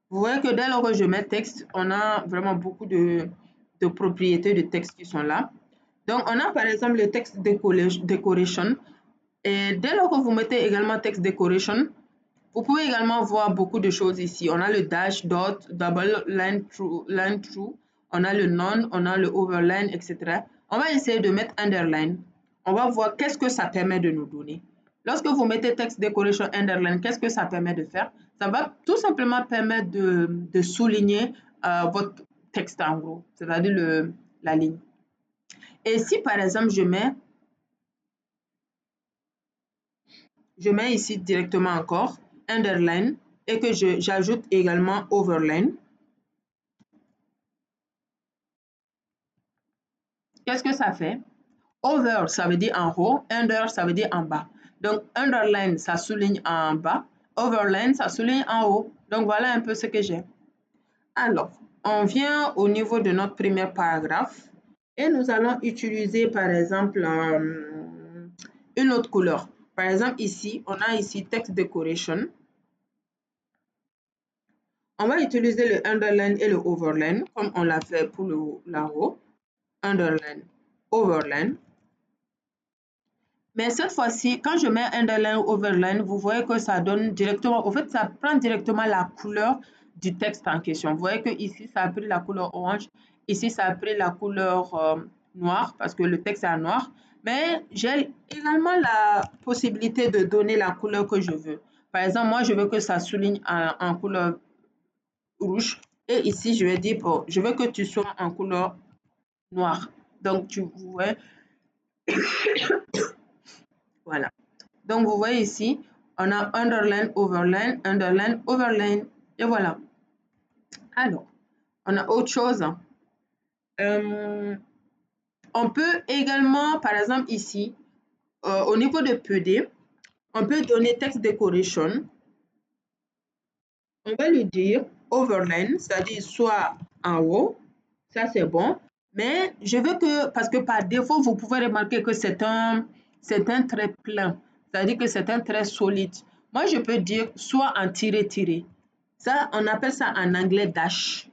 Vous voyez que dès lors que je mets texte, on a vraiment beaucoup de propriétés de texte qui sont là. Donc, on a par exemple le text decoration. Et dès lors que vous mettez également text decoration, vous pouvez également voir beaucoup de choses ici. On a le dash, dot, double, line through, on a le non, on a le overline, etc. On va essayer de mettre underline. On va voir qu'est-ce que ça permet de nous donner. Lorsque vous mettez text decoration underline, qu'est-ce que ça permet de faire? Ça va tout simplement permettre de souligner votre texte en gros, c'est-à-dire la ligne. Et si par exemple je mets ici directement encore underline et que j'ajoute également overline, qu'est-ce que ça fait? Over, ça veut dire en haut. Under, ça veut dire en bas. Donc, underline, ça souligne en bas. Overline, ça souligne en haut. Donc, voilà un peu ce que j'ai. Alors, on vient au niveau de notre premier paragraphe et nous allons utiliser, par exemple, une autre couleur. Par exemple, ici, on a ici Text Decoration. On va utiliser le underline et le overline, comme on l'a fait pour la row. Underline, overline. Mais cette fois-ci, quand je mets underline ou overline, vous voyez que ça donne directement, en fait, ça prend directement la couleur du texte en question. Vous voyez que ici, ça a pris la couleur orange. Ici, ça a pris la couleur noire, parce que le texte est en noir. Mais j'ai également la possibilité de donner la couleur que je veux. Par exemple, moi, je veux que ça souligne en couleur rouge. Et ici, je vais dire, bon, je veux que tu sois en couleur noire. Donc, vous voyez, voilà. Donc, vous voyez ici, on a underline, overline, et voilà. Alors, on a autre chose. On peut également, par exemple ici, au niveau de PD, on peut donner text decoration. On va lui dire overline, c'est-à-dire soit en haut, ça c'est bon. Mais je veux que, parce que par défaut, vous pouvez remarquer que c'est un trait plein, c'est-à-dire que c'est un trait solide. Moi, je peux dire soit en tiré-tiré. Ça, on appelle ça en anglais dash.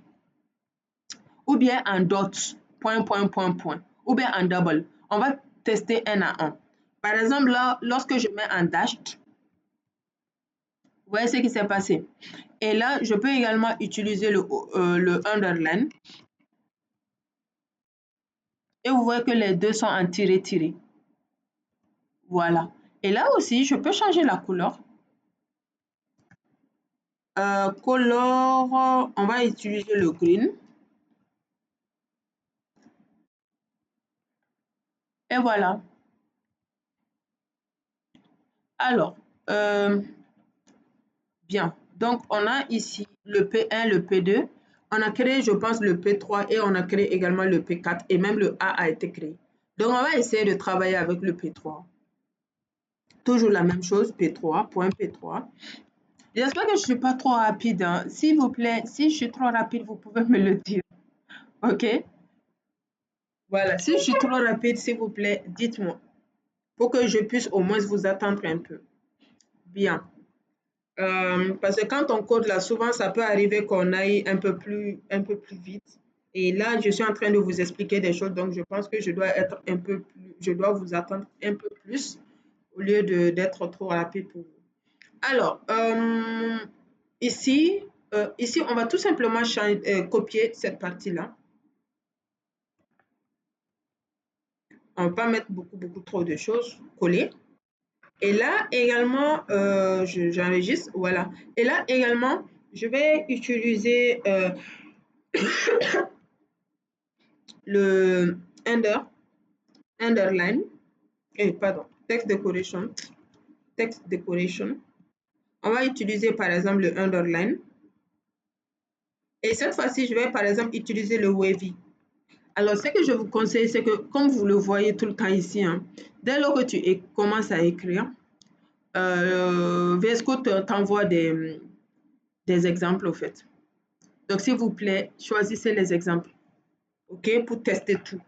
Ou bien en dot, point, point, point, point. Ou bien en double. On va tester un à un. Par exemple, là, lorsque je mets en dash, vous voyez ce qui s'est passé. Et là, je peux également utiliser le underline. Et vous voyez que les deux sont en tiré-tiré. Voilà. Et là aussi, je peux changer la couleur. Couleur, on va utiliser le green. Et voilà. Alors, bien. Donc, on a ici le P1, le P2. On a créé, je pense, le P3 et on a créé également le P4 et même le A a été créé. Donc, on va essayer de travailler avec le P3. Toujours la même chose, P3, point P3. J'espère que je ne suis pas trop rapide. Hein. S'il vous plaît, si je suis trop rapide, vous pouvez me le dire. OK? Voilà, si je suis trop rapide, s'il vous plaît, dites-moi. Pour que je puisse au moins vous attendre un peu. Bien. Parce que quand on code là, souvent ça peut arriver qu'on aille un peu plus vite. Et là, je suis en train de vous expliquer des choses, donc je pense que je dois être un peu plus, je dois vous attendre un peu plus au lieu d'être trop rapide pour vous. Alors, ici, on va tout simplement copier cette partie-là. On ne va pas mettre beaucoup trop de choses, coller. Et là également, j'enregistre, voilà. Et là également, je vais utiliser le underline, pardon, text decoration. On va utiliser par exemple le underline. Et cette fois-ci, je vais par exemple utiliser le wavy. Alors, ce que je vous conseille, c'est que comme vous le voyez tout le temps ici, hein, dès lors que tu commences à écrire, VS Code t'envoie des exemples au fait. Donc, s'il vous plaît, choisissez les exemples, OK, pour tester tout.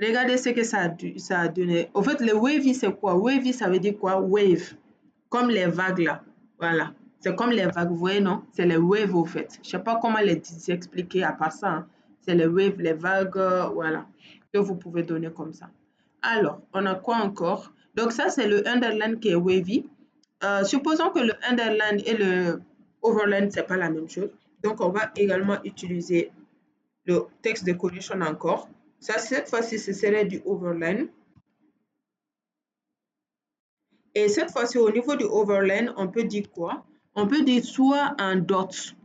Regardez ce que ça a donné. Au fait, le wavy, c'est quoi? Wavy, ça veut dire quoi? Wave, comme les vagues là. Voilà, c'est comme les vagues, vous voyez, non? C'est les waves au fait. Je ne sais pas comment les expliquer à part ça. Hein. C'est les waves, les vagues, voilà, que vous pouvez donner comme ça. Alors, on a quoi encore? Donc, ça, c'est le underline qui est wavy. Supposons que le underline et le overline, ce n'est pas la même chose. Donc, on va également utiliser le text decoration encore. Ça, cette fois-ci, ce serait du overline. Et cette fois-ci, au niveau du overline, on peut dire quoi? On peut dire soit un dot.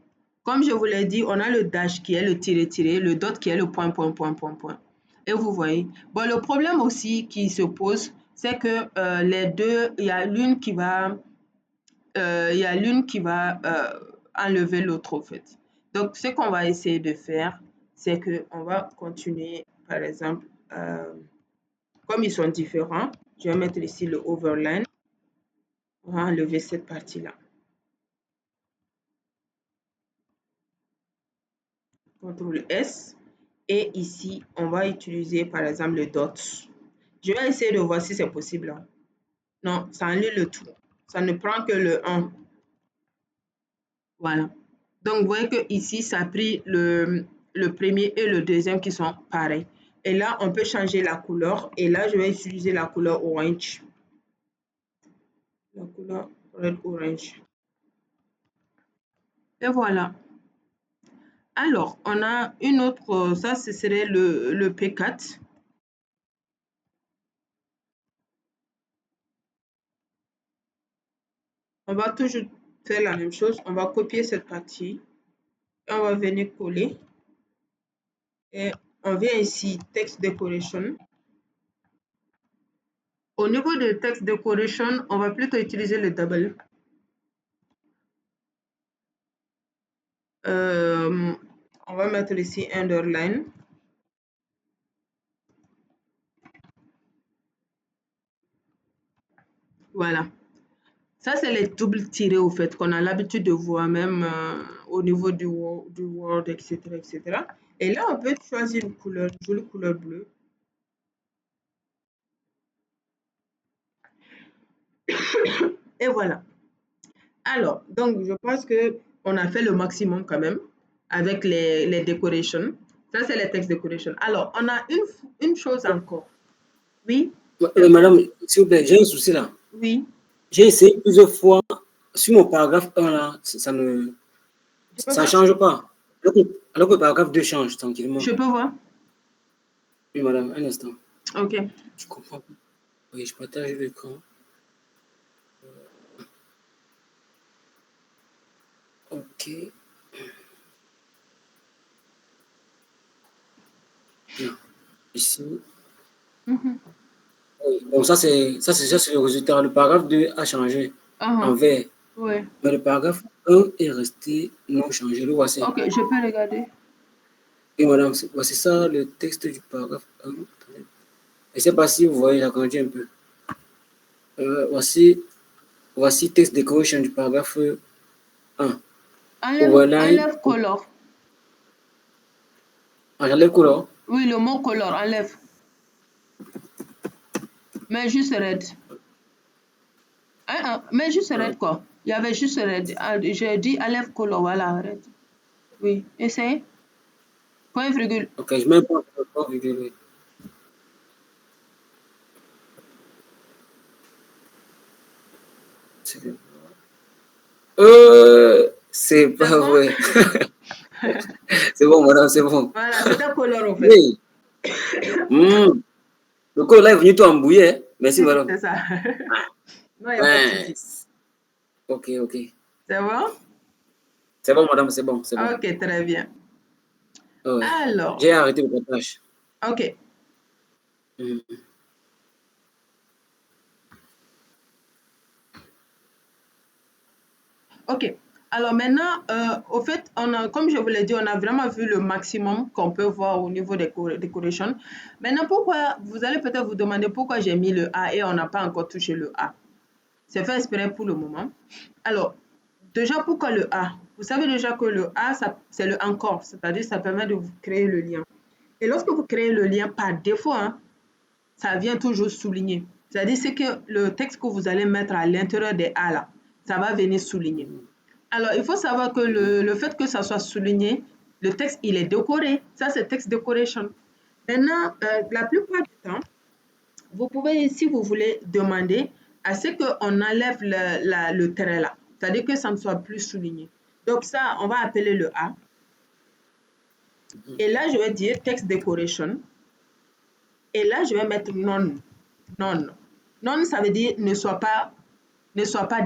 Comme je vous l'ai dit, on a le dash qui est le tiré-tiré, le dot qui est le point, point, point, point, point. Et vous voyez. Bon, le problème aussi qui se pose, c'est que les deux, il y a l'une qui va enlever l'autre, en fait. Donc, ce qu'on va essayer de faire, c'est qu'on va continuer, par exemple, comme ils sont différents, je vais mettre ici le overline. On va enlever cette partie-là. CTRL S. Et ici, on va utiliser par exemple le dot. Je vais essayer de voir si c'est possible. Non, ça annule le tout. Ça ne prend que le 1. Voilà. Donc, vous voyez que ici, ça a pris le premier et le deuxième qui sont pareils. Et là, on peut changer la couleur. Et là, je vais utiliser la couleur orange. La couleur red orange. Et voilà. Alors, on a une autre, ça, ce serait le P4. On va toujours faire la même chose. On va copier cette partie. Et on va venir coller. Et on vient ici, Text Decoration. Au niveau de Text Decoration, on va plutôt utiliser le double. On va mettre ici underline. Voilà. Ça, c'est les doubles tirés au fait qu'on a l'habitude de voir même au niveau du Word, etc., etc. Et là, on peut choisir une couleur, une jolie couleur bleue. Et voilà. Alors, donc, je pense qu'on a fait le maximum quand même avec les decorations. Ça, c'est les text decoration. Alors, on a une chose encore. Oui? Madame, s'il vous plaît, j'ai un souci là. Oui. J'ai essayé plusieurs fois sur mon paragraphe 1 là, ça ne change pas. Alors que le paragraphe 2 change tranquillement. Je peux voir? Oui, madame, un instant. Ok. Je comprends. Oui, je partage l'écran. Ok. Bien. Ici. Oui. Bon, ça c'est le résultat. Le paragraphe 2 a changé en vert. Ouais. Mais le paragraphe 1 est resté non changé. Le voici. Ok, je peux regarder. Et madame, voici ça, le texte du paragraphe 1. Je ne sais pas si vous voyez, j'ai agrandi un peu. Voici texte decoration du paragraphe 1. Enlève color. Enlève color? Oui, le mot color, enlève. Mais juste red. Mais juste red quoi. Il y avait juste red. J'ai dit enlève color, voilà, red. Oui, essaye. Point virgule. Ok, je mets point virgule, oui. C'est pas vrai. C'est bon, madame, c'est bon. Voilà, c'est un color en fait. Oui. Le color là est venu tout embrouiller. Merci, madame. C'est ça. Non, il n'y a pas de souci. Ok. C'est bon? C'est bon, madame, c'est bon. Ok, très bien. Ouais. Alors. J'ai arrêté le partage. Ok. Ok. Alors maintenant, au fait, comme je vous l'ai dit, on a vraiment vu le maximum qu'on peut voir au niveau des décorations. Maintenant, vous allez peut-être vous demander pourquoi j'ai mis le A et on n'a pas encore touché le A. C'est fait exprès pour le moment. Alors, déjà, pourquoi le A? Vous savez déjà que le A, c'est le encore, c'est-à-dire ça permet de vous créer le lien. Et lorsque vous créez le lien par défaut, ça vient toujours souligner. C'est-à-dire c'est que le texte que vous allez mettre à l'intérieur des A là, ça va venir souligner. Alors, il faut savoir que le fait que ça soit souligné, le texte, il est décoré. Ça, c'est text decoration. Maintenant, la plupart du temps, vous pouvez, si vous voulez, demander à ce qu'on enlève le trait là. C'est-à-dire que ça ne soit plus souligné. Donc ça, on va appeler le A. Et là, je vais dire text decoration. Et là, je vais mettre non. Non, ça veut dire ne soit pas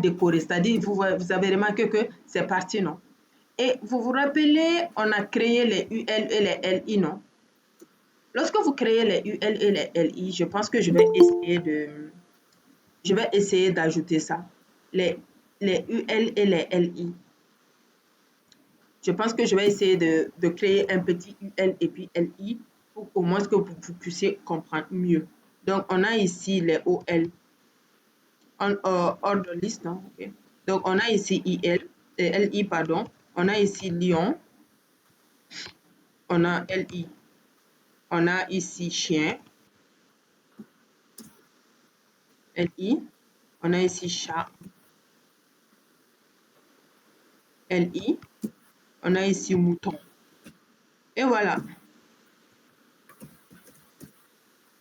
décoré. C'est-à-dire, vous avez remarqué que c'est parti, non? Et vous vous rappelez, on a créé les UL et les LI, non? Lorsque vous créez les UL et les LI, je pense que je vais essayer d'ajouter ça. Les UL et les LI. Je pense que je vais essayer de créer un petit UL et puis LI pour au moins que vous puissiez comprendre mieux. Donc, on a ici les OL, ordre liste. Hein, okay. Donc, on a ici LI, pardon. On a ici lion. On a LI. On a ici chien. LI. On a ici chat. LI. On a ici mouton. Et voilà.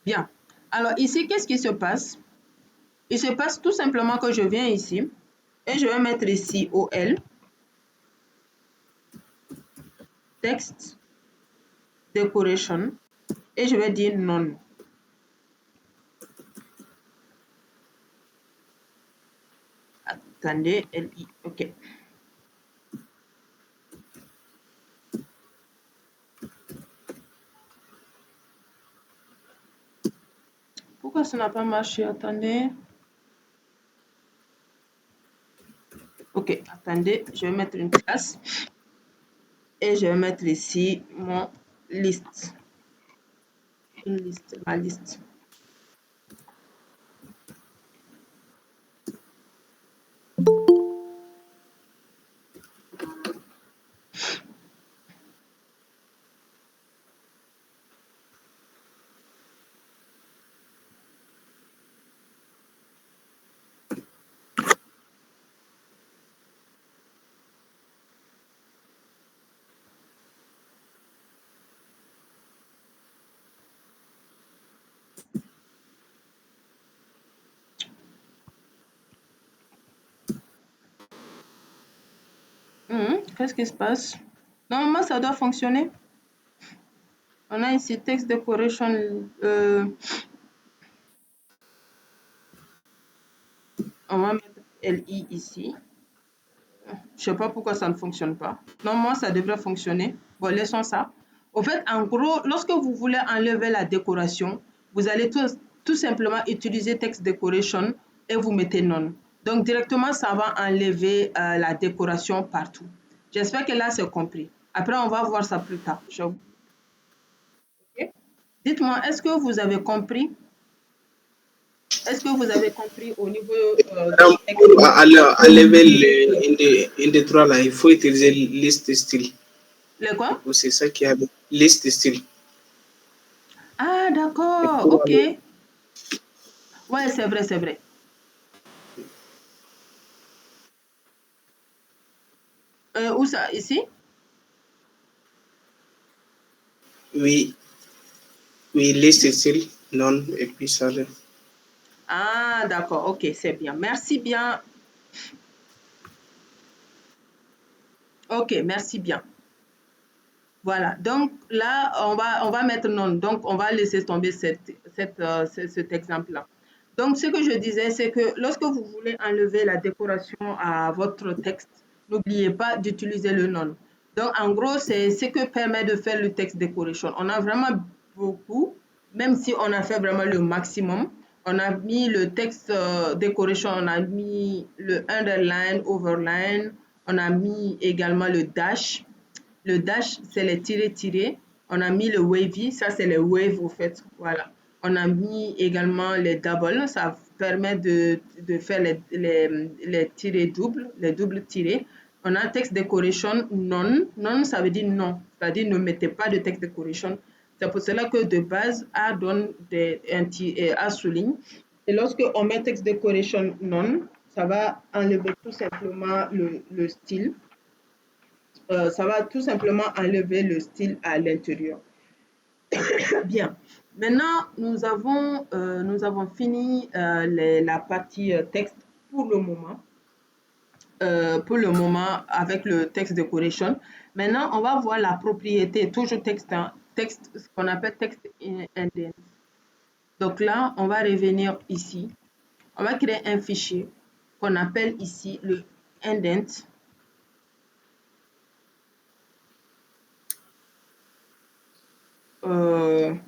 Bien. Alors ici, qu'est-ce qui se passe? Il se passe tout simplement que je viens ici et je vais mettre ici OL, text, decoration, et je vais dire non. Attendez, LI, ok. Pourquoi ça n'a pas marché? Attendez. Ok, attendez, je vais mettre une classe et je vais mettre ici mon liste. Une liste, ma liste. Qu'est-ce qui se passe? Normalement, ça doit fonctionner. On a ici text decoration. On va mettre LI ici. Je sais pas pourquoi ça ne fonctionne pas. Normalement, ça devrait fonctionner. Bon, laissons ça. Au fait, en gros, lorsque vous voulez enlever la décoration, vous allez tout simplement utiliser text decoration et vous mettez non. Donc, directement, ça va enlever la décoration partout. J'espère que là, c'est compris. Après, on va voir ça plus tard. Okay. Dites-moi, est-ce que vous avez compris? Est-ce que vous avez compris au niveau Pour enlever une des trois là, il faut utiliser liste style. Le quoi? C'est ça qui a liste style. Ah, d'accord, ok. Ouais, c'est vrai, c'est vrai. Où ça? Ici? Oui. Oui, liste style, non, et puis ça. Ah, d'accord, ok, c'est bien. Merci bien. Ok, merci bien. Voilà, donc là, on va mettre non. Donc, on va laisser tomber cet exemple-là. Donc, ce que je disais, c'est que lorsque vous voulez enlever la décoration à votre texte, n'oubliez pas d'utiliser le non. Donc, en gros, c'est ce que permet de faire le text decoration. On a vraiment beaucoup, même si on a fait vraiment le maximum. On a mis le texte decoration, on a mis le underline, overline, on a mis également le dash. Le dash, c'est les tirés-tirés. On a mis le wavy, ça c'est les waves au fait. Voilà. On a mis également les doubles, ça permet de faire les tirés doubles, les doubles tirés. On a text decoration non. Non, ça veut dire non. C'est-à-dire ne mettez pas de text decoration. C'est pour cela que de base, A donne A souligne. Et lorsque on met text decoration non, ça va enlever tout simplement le style. Ça va tout simplement enlever le style à l'intérieur. Bien. Maintenant, nous avons fini la partie texte pour le moment. Avec le text decoration. Maintenant, on va voir la propriété, toujours texte, hein, texte, ce qu'on appelle texte indent. Donc là, on va revenir ici. On va créer un fichier qu'on appelle ici le indent. On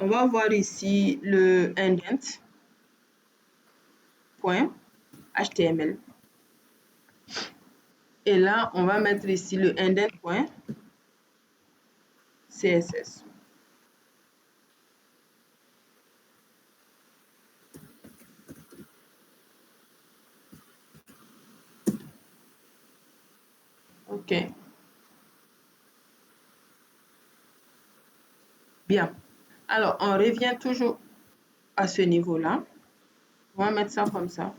va voir ici le indent.html. Et là, on va mettre ici le indent.css. OK. Bien. Alors, on revient toujours à ce niveau-là. On va mettre ça comme ça.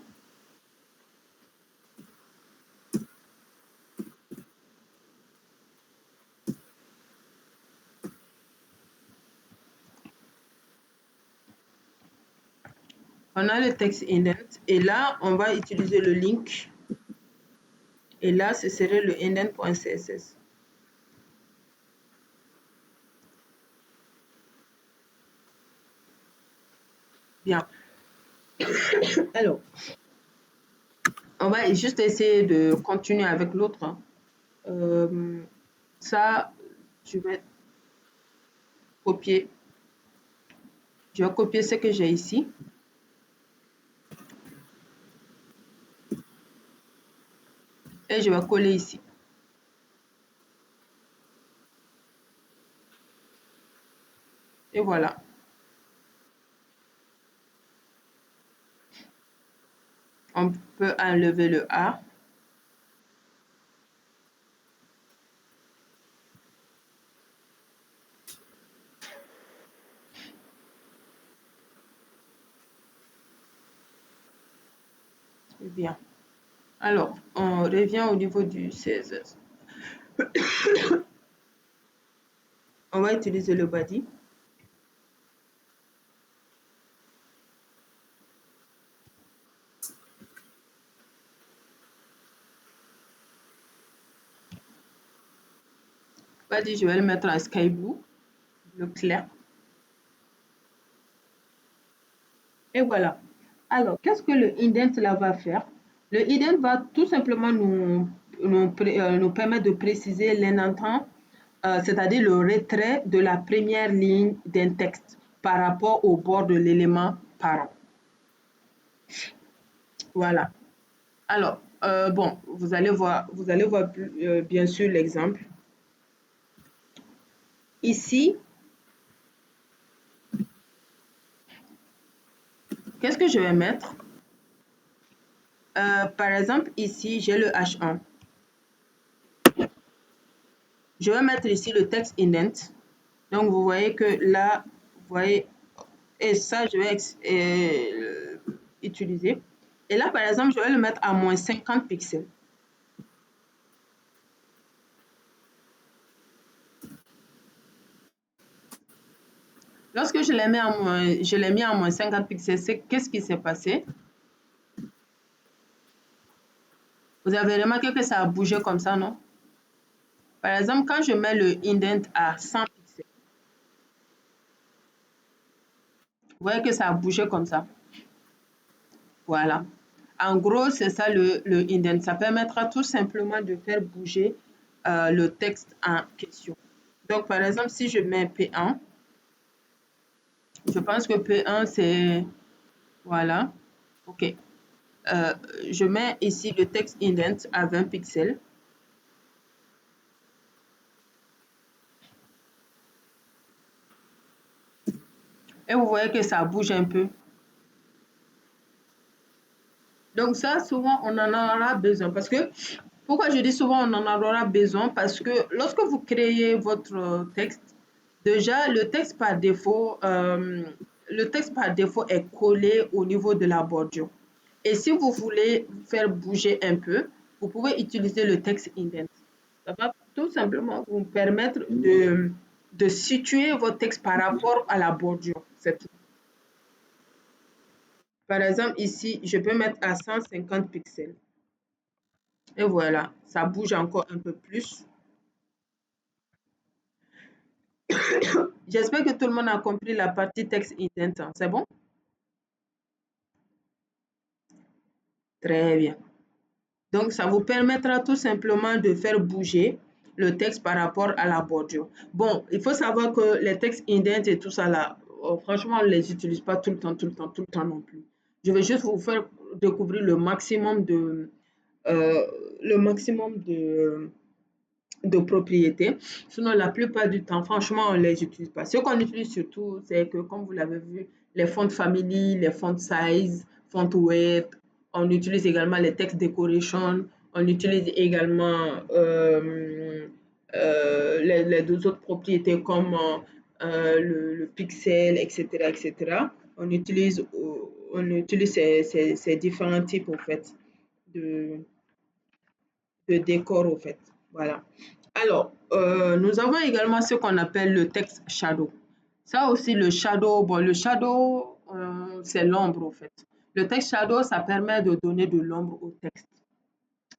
On a le texte indent et là, on va utiliser le link. Et là, ce serait le indent.css. Bien. Alors, on va juste essayer de continuer avec l'autre. Ça, je vais copier. Je vais copier ce que j'ai ici. Et je vais coller ici. Et voilà. On peut enlever le A. Bien. Alors, on revient au niveau du CSS. On va utiliser le body. Body, je vais le mettre en sky blue, bleu clair. Et voilà. Alors, qu'est-ce que le indent là va faire? Le indent va tout simplement nous permettre de préciser l'indentant, c'est-à-dire le retrait de la première ligne d'un texte par rapport au bord de l'élément parent. Voilà. Alors, bon, vous allez voir bien sûr l'exemple. Ici, qu'est-ce que je vais mettre? Par exemple, ici, j'ai le H1. Je vais mettre ici le texte indent. Donc, vous voyez que là, vous voyez, et ça, je vais utiliser. Et là, par exemple, je vais le mettre à moins 50 pixels. Lorsque je l'ai mis à moins 50 pixels, qu'est-ce qui s'est passé? Vous avez remarqué que ça a bougé comme ça, non? Par exemple, quand je mets le indent à 100 pixels, vous voyez que ça a bougé comme ça. Voilà. En gros, c'est ça le indent. Ça permettra tout simplement de faire bouger le texte en question. Donc, par exemple, si je mets P1, je pense que P1, c'est... Voilà. OK. Je mets ici le texte indent à 20 pixels. Et vous voyez que ça bouge un peu. Donc ça, souvent, on en aura besoin. Parce que, pourquoi je dis souvent on en aura besoin? Parce que lorsque vous créez votre texte, déjà, le texte par défaut est collé au niveau de la bordure. Et si vous voulez faire bouger un peu, vous pouvez utiliser le texte indent. Ça va tout simplement vous permettre de situer votre texte par rapport à la bordure. C'est tout. Par exemple, ici, je peux mettre à 150 pixels. Et voilà, ça bouge encore un peu plus. J'espère que tout le monde a compris la partie texte indent. C'est bon? Très bien. Donc, ça vous permettra tout simplement de faire bouger le texte par rapport à la bordure. Bon, il faut savoir que les textes indent et tout ça là, franchement, on ne les utilise pas tout le temps non plus. Je vais juste vous faire découvrir le maximum de propriétés. Sinon, la plupart du temps, franchement, on ne les utilise pas. Ce qu'on utilise surtout, c'est que, comme vous l'avez vu, les font family, les font size, font width. On utilise également les text decoration. On utilise également les deux autres propriétés comme le pixel, etc., etc. On utilise ces différents types, au fait, de, de décor, au fait. Voilà. Alors, nous avons également ce qu'on appelle le text shadow. Ça aussi, le shadow, bon, le shadow, c'est l'ombre, au fait. Le text shadow, ça permet de donner de l'ombre au texte.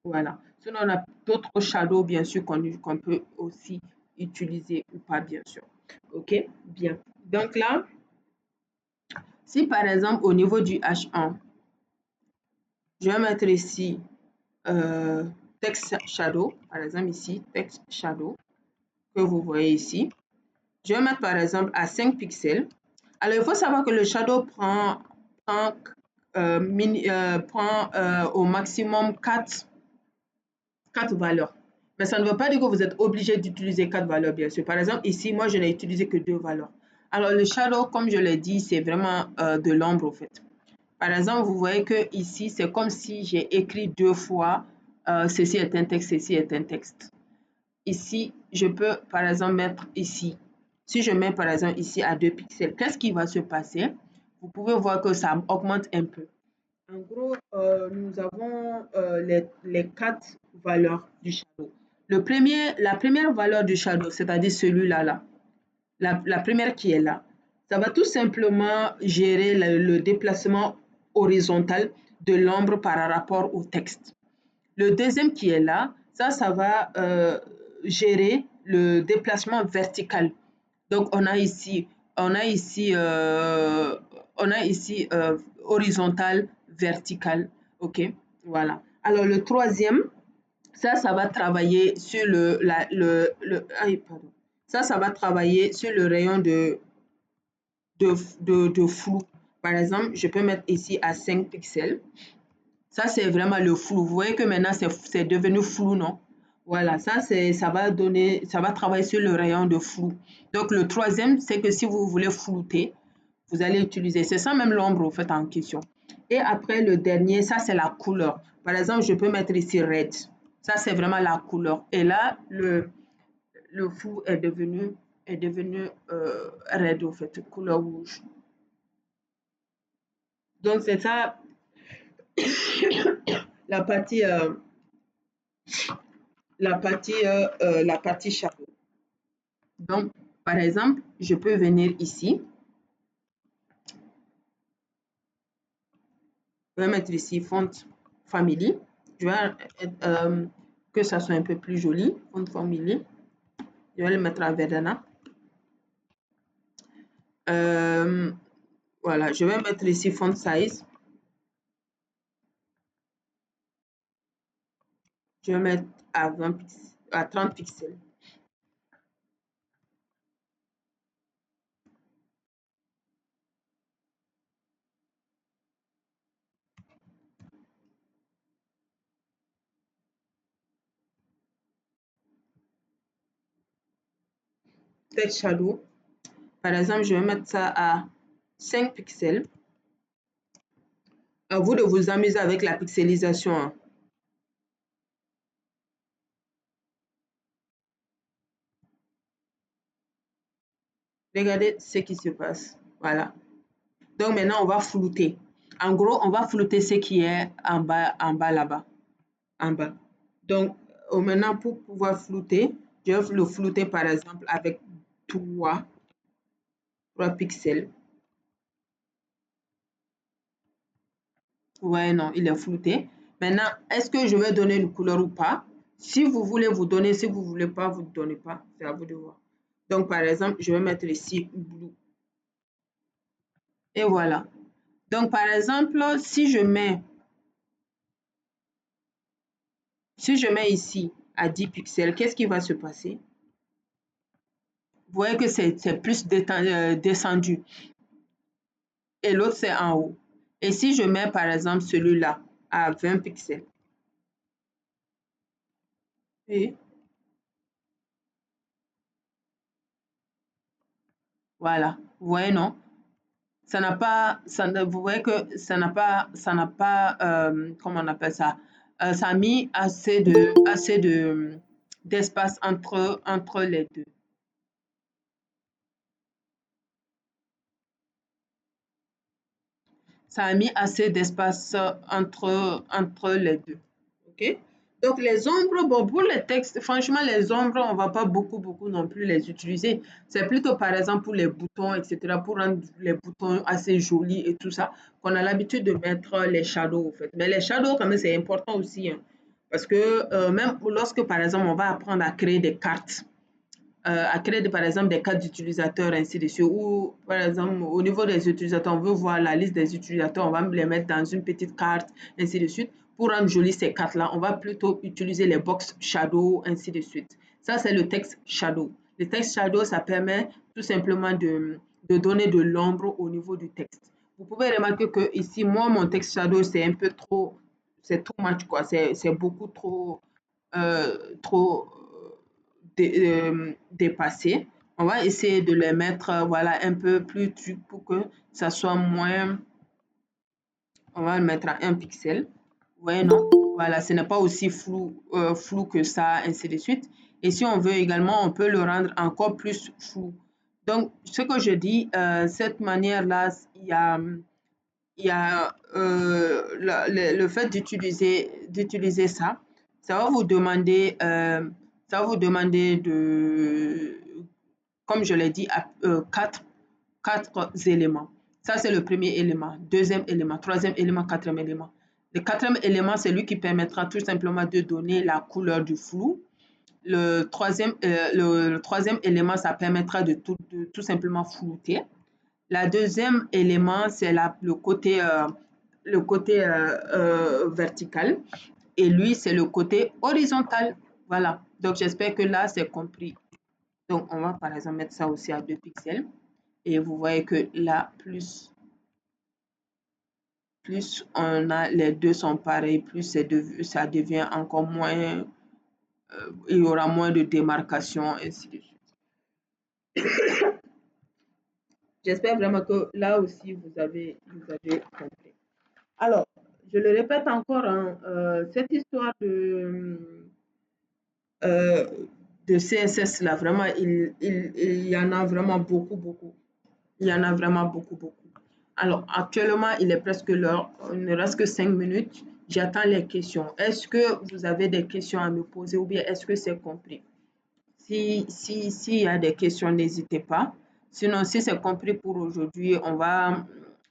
Voilà. Sinon, on a d'autres shadows, bien sûr, qu'on peut aussi utiliser ou pas, bien sûr. OK? Bien. Donc là, si par exemple, au niveau du H1, je vais mettre ici text shadow, par exemple ici, text shadow, que vous voyez ici. Je vais mettre par exemple à 5 pixels. Alors, il faut savoir que le shadow prend au maximum 4 valeurs. Mais ça ne veut pas dire que vous êtes obligé d'utiliser 4 valeurs, bien sûr. Par exemple, ici, moi, je n'ai utilisé que 2 valeurs. Alors, le shadow, comme je l'ai dit, c'est vraiment de l'ombre, au fait. Par exemple, vous voyez que ici, c'est comme si j'ai écrit 2 fois ceci est un texte, ceci est un texte. Ici, je peux, par exemple, mettre ici. Si je mets, par exemple, ici à 2 pixels, qu'est-ce qui va se passer? Vous pouvez voir que ça augmente un peu. En gros, nous avons les 4 valeurs du shadow. La première valeur du shadow, c'est-à-dire celui-là, la première qui est là, ça va tout simplement gérer le déplacement horizontal de l'ombre par rapport au texte. Le deuxième qui est là, ça va gérer le déplacement vertical. Donc, on a ici, horizontal, vertical. OK, voilà. Alors, le troisième, ça va travailler sur pardon. Ça va travailler sur le rayon de flou. Par exemple, je peux mettre ici à 5 pixels. Ça, c'est vraiment le flou. Vous voyez que maintenant, c'est devenu flou, non? Voilà, ça va travailler sur le rayon de flou. Donc, le troisième, c'est que si vous voulez flouter, vous allez utiliser, c'est ça même l'ombre, en fait, en question. Et après, le dernier, ça, c'est la couleur. Par exemple, je peux mettre ici red. Ça, c'est vraiment la couleur. Et là, le flou est devenu red, en fait, couleur rouge. Donc, c'est ça la partie shadow. Donc, par exemple, je peux venir ici. Je vais mettre ici font family. Je vais que ça soit un peu plus joli. Font family. Je vais le mettre à Verdana. Voilà, je vais mettre ici font size. Je vais mettre à 30 pixels. Text shadow. Par exemple, je vais mettre ça à 5 pixels. À vous de vous amuser avec la pixelisation, hein. Regardez ce qui se passe. Voilà. Donc maintenant, on va flouter. En gros, on va flouter ce qui est en bas là-bas. En bas. Donc, maintenant, pour pouvoir flouter, je vais le flouter par exemple avec 3 pixels. Ouais, non, il est flouté. Maintenant, est-ce que je vais donner une couleur ou pas? Si vous voulez, vous donnez. Si vous ne voulez pas, vous ne donnez pas. C'est à vous de voir. Donc, par exemple, je vais mettre ici blue. Et voilà. Donc, par exemple, si je mets ici à 10 pixels, qu'est-ce qui va se passer? Vous voyez que c'est plus descendu. Et l'autre, c'est en haut. Et si je mets, par exemple, celui-là à 20 pixels. Oui. Voilà. Vous voyez, non? Vous voyez que ça n'a pas, comment on appelle ça? ça a mis assez d'espace entre les deux. Ça a mis assez d'espace entre les deux. OK? Donc, les ombres, bon, pour les textes, franchement, les ombres, on ne va pas beaucoup non plus les utiliser. C'est plutôt, par exemple, pour les boutons, etc., pour rendre les boutons assez jolis et tout ça, qu'on a l'habitude de mettre les shadows, en fait. Mais les shadows, quand même, c'est important aussi, hein, parce que même lorsque, par exemple, on va apprendre à créer des cartes, à créer, par exemple, des cartes d'utilisateurs, ainsi de suite, ou, par exemple, au niveau des utilisateurs, on veut voir la liste des utilisateurs, on va les mettre dans une petite carte, ainsi de suite. Pour rendre jolies ces cartes-là, on va plutôt utiliser les box shadow, ainsi de suite. Ça, c'est le texte shadow. Le texte shadow, ça permet tout simplement de donner de l'ombre au niveau du texte. Vous pouvez remarquer que ici, moi, mon texte shadow, c'est un peu trop, c'est too much, quoi. C'est beaucoup trop, trop dépassé. On va essayer de les mettre, voilà, un peu plus truc pour que ça soit moins. On va le mettre à 1 pixel. Vous voyez, non? Voilà, ce n'est pas aussi flou que ça, ainsi de suite. Et si on veut également, on peut le rendre encore plus flou. Donc, ce que je dis, cette manière-là, il y a le fait d'utiliser ça, ça va vous demander, comme je l'ai dit, quatre éléments. Ça, c'est le premier élément, deuxième élément, troisième élément, quatrième élément. Le quatrième élément, c'est lui qui permettra tout simplement de donner la couleur du flou. Le troisième élément, ça permettra de tout simplement flouter. La deuxième élément, c'est le côté vertical. Et lui, c'est le côté horizontal. Voilà. Donc, j'espère que là, c'est compris. Donc, on va par exemple mettre ça aussi à 2 pixels. Et vous voyez que là, plus on a les deux sont pareils, plus ça devient encore moins, il y aura moins de démarcation, ainsi de suite. J'espère vraiment que là aussi, vous avez compris. Alors, je le répète encore, hein, cette histoire de CSS là, vraiment, il y en a vraiment beaucoup. Il y en a vraiment beaucoup. Alors, actuellement, il est presque l'heure. Il ne reste que 5 minutes. J'attends les questions. Est-ce que vous avez des questions à me poser ou bien est-ce que c'est compris? S'il y a des questions, n'hésitez pas. Sinon, si c'est compris pour aujourd'hui, on va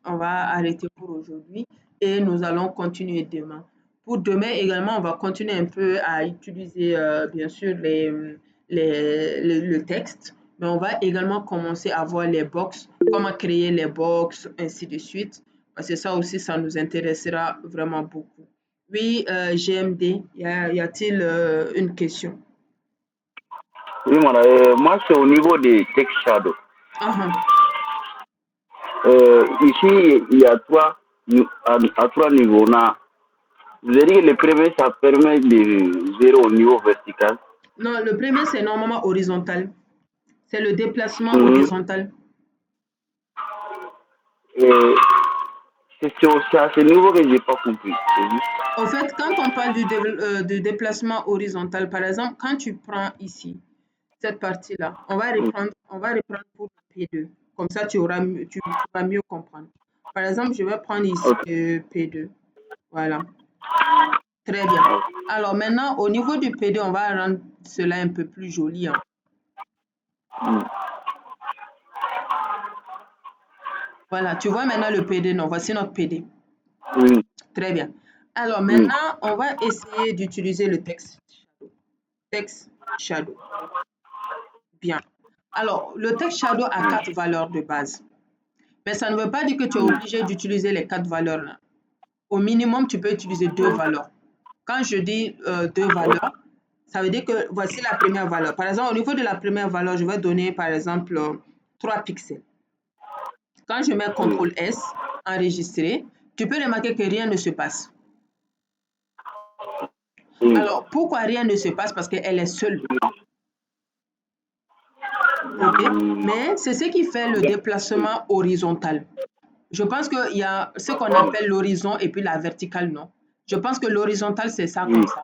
arrêter pour aujourd'hui et nous allons continuer demain. Pour demain également, on va continuer un peu à utiliser, bien sûr, le texte, mais on va également commencer à voir les box, comment créer les box, ainsi de suite, parce que ça aussi, ça nous intéressera vraiment beaucoup. Oui, GMD, y a-t-il une question? Oui, moi, c'est au niveau des text shadow. Ici, il y a trois niveaux. Vous avez dit que le premier, ça permet de gérer au niveau vertical. Non, le premier, c'est normalement horizontal. C'est le déplacement horizontal. Et c'est à ce niveau que je n'ai pas compris. En fait, quand on parle du déplacement horizontal, par exemple, quand tu prends ici, cette partie-là, on va reprendre pour le P2. Comme ça, tu vas mieux comprendre. Par exemple, je vais prendre ici le P2. Voilà. Très bien. Alors maintenant, au niveau du P2, on va rendre cela un peu plus joli. Hein. Voilà, tu vois maintenant le PD, non? Voici notre PD. Oui. Très bien. Alors maintenant, on va essayer d'utiliser le texte shadow. Texte shadow. Bien. Alors, le texte shadow a 4 valeurs de base. Mais ça ne veut pas dire que tu es obligé d'utiliser les 4 valeurs là. Au minimum, tu peux utiliser 2 valeurs. Quand je dis 2 valeurs, ça veut dire que voici la première valeur. Par exemple, au niveau de la première valeur, je vais donner par exemple 3 pixels. Quand je mets CTRL S, enregistrer, tu peux remarquer que rien ne se passe. Alors, pourquoi rien ne se passe? Parce qu'elle est seule. Okay? Mais c'est ce qui fait le déplacement horizontal. Je pense qu'il y a ce qu'on appelle l'horizon et puis la verticale, non? Je pense que l'horizontal, c'est ça comme ça.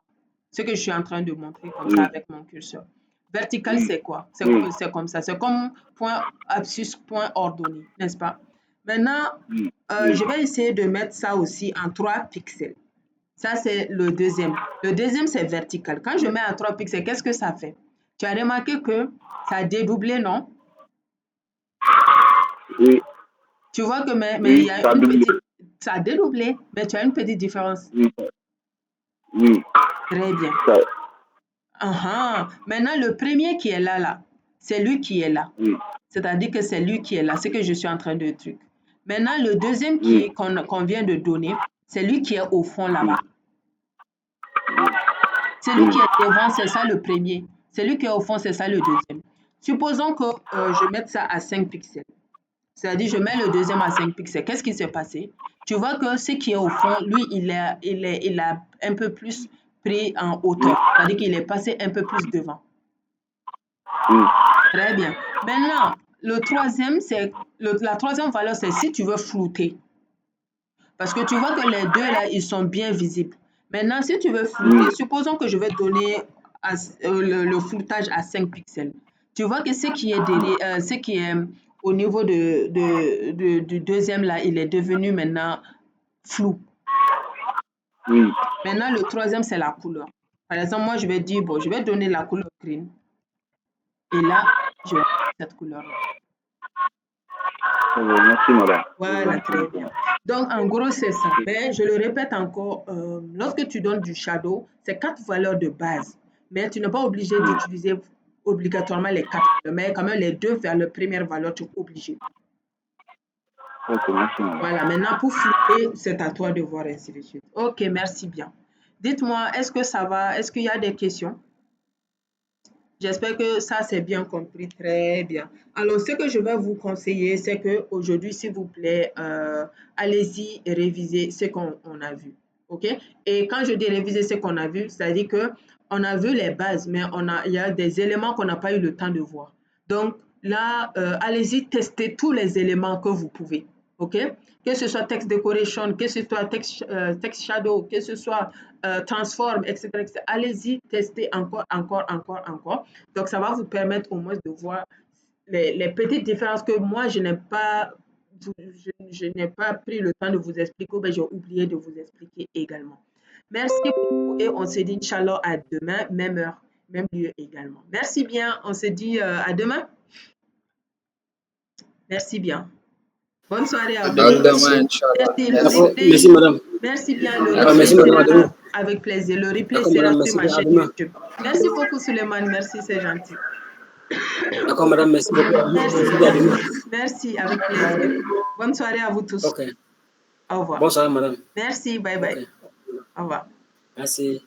Ce que je suis en train de montrer comme ça avec mon curseur. Vertical, c'est quoi? C'est comme ça. C'est comme point abscisse, point ordonné, n'est-ce pas? Maintenant, je vais essayer de mettre ça aussi en 3 pixels. Ça, c'est le deuxième. Le deuxième, c'est vertical. Quand je mets en 3 pixels, qu'est-ce que ça fait? Tu as remarqué que ça a dédoublé, non? Oui. Tu vois que mais il y a une petite... Ça a dédoublé, mais tu as une petite différence. Oui. Très bien. Maintenant, le premier qui est là, c'est lui qui est là. C'est-à-dire que c'est lui qui est là, c'est que je suis en train de truc. Maintenant, le deuxième qu'on vient de donner, c'est lui qui est au fond là-bas. Celui qui est devant, c'est ça le premier. Celui qui est au fond, c'est ça le deuxième. Supposons que je mette ça à 5 pixels. C'est-à-dire, je mets le deuxième à 5 pixels. Qu'est-ce qui s'est passé? Tu vois que ce qui est au fond, lui, il a un peu plus pris en hauteur. C'est-à-dire qu'il est passé un peu plus devant. Très bien. Maintenant, le troisième, la troisième valeur, c'est si tu veux flouter. Parce que tu vois que les deux, là, ils sont bien visibles. Maintenant, si tu veux flouter, supposons que je vais donner le floutage à 5 pixels. Tu vois que ce qui est au niveau du deuxième, là, il est devenu maintenant flou. Maintenant, le troisième, c'est la couleur. Par exemple, moi, je vais dire, bon, je vais donner la couleur green. Et là, je vais mettre cette couleur-là. Merci, madame. Voilà, très bien. Donc, en gros, c'est ça. Mais je le répète encore, lorsque tu donnes du shadow, c'est 4 valeurs de base. Mais tu n'es pas obligé d'utiliser obligatoirement les 4. Mais quand même, les 2 vers la première valeur, tu es obligé. Ok, merci, madame. Voilà, maintenant, pour flouter, c'est à toi de voir ainsi de suite. Ok, merci bien. Dites-moi, est-ce que ça va? Est-ce qu'il y a des questions? J'espère que ça, c'est bien compris. Très bien. Alors, ce que je vais vous conseiller, c'est qu'aujourd'hui, s'il vous plaît, allez-y et révisez ce qu'on a vu. OK? Et quand je dis réviser ce qu'on a vu, c'est-à-dire qu'on a vu les bases, mais il y a des éléments qu'on n'a pas eu le temps de voir. Donc, là, allez-y tester tous les éléments que vous pouvez. OK? Que ce soit text decoration, que ce soit text shadow, que ce soit transform, etc. Allez-y, testez encore. Donc, ça va vous permettre au moins de voir les petites différences que moi, je n'ai pas pris le temps de vous expliquer, mais j'ai oublié de vous expliquer également. Merci beaucoup et on se dit, Inch'Allah, à demain, même heure, même lieu également. Merci bien, on se dit à demain. Merci bien. Bonne soirée à vous. Merci, madame. Merci bien. Le replay merci, madame. Avec plaisir. Le replay sera sur ma chaîne YouTube. Merci beaucoup, Suleiman. Merci, c'est gentil. D'accord, madame. Merci beaucoup. Merci, avec plaisir. Bonne soirée à vous tous. Ok. Au revoir. Bonne soirée, madame. Merci, bye bye. Okay. Au revoir. Merci.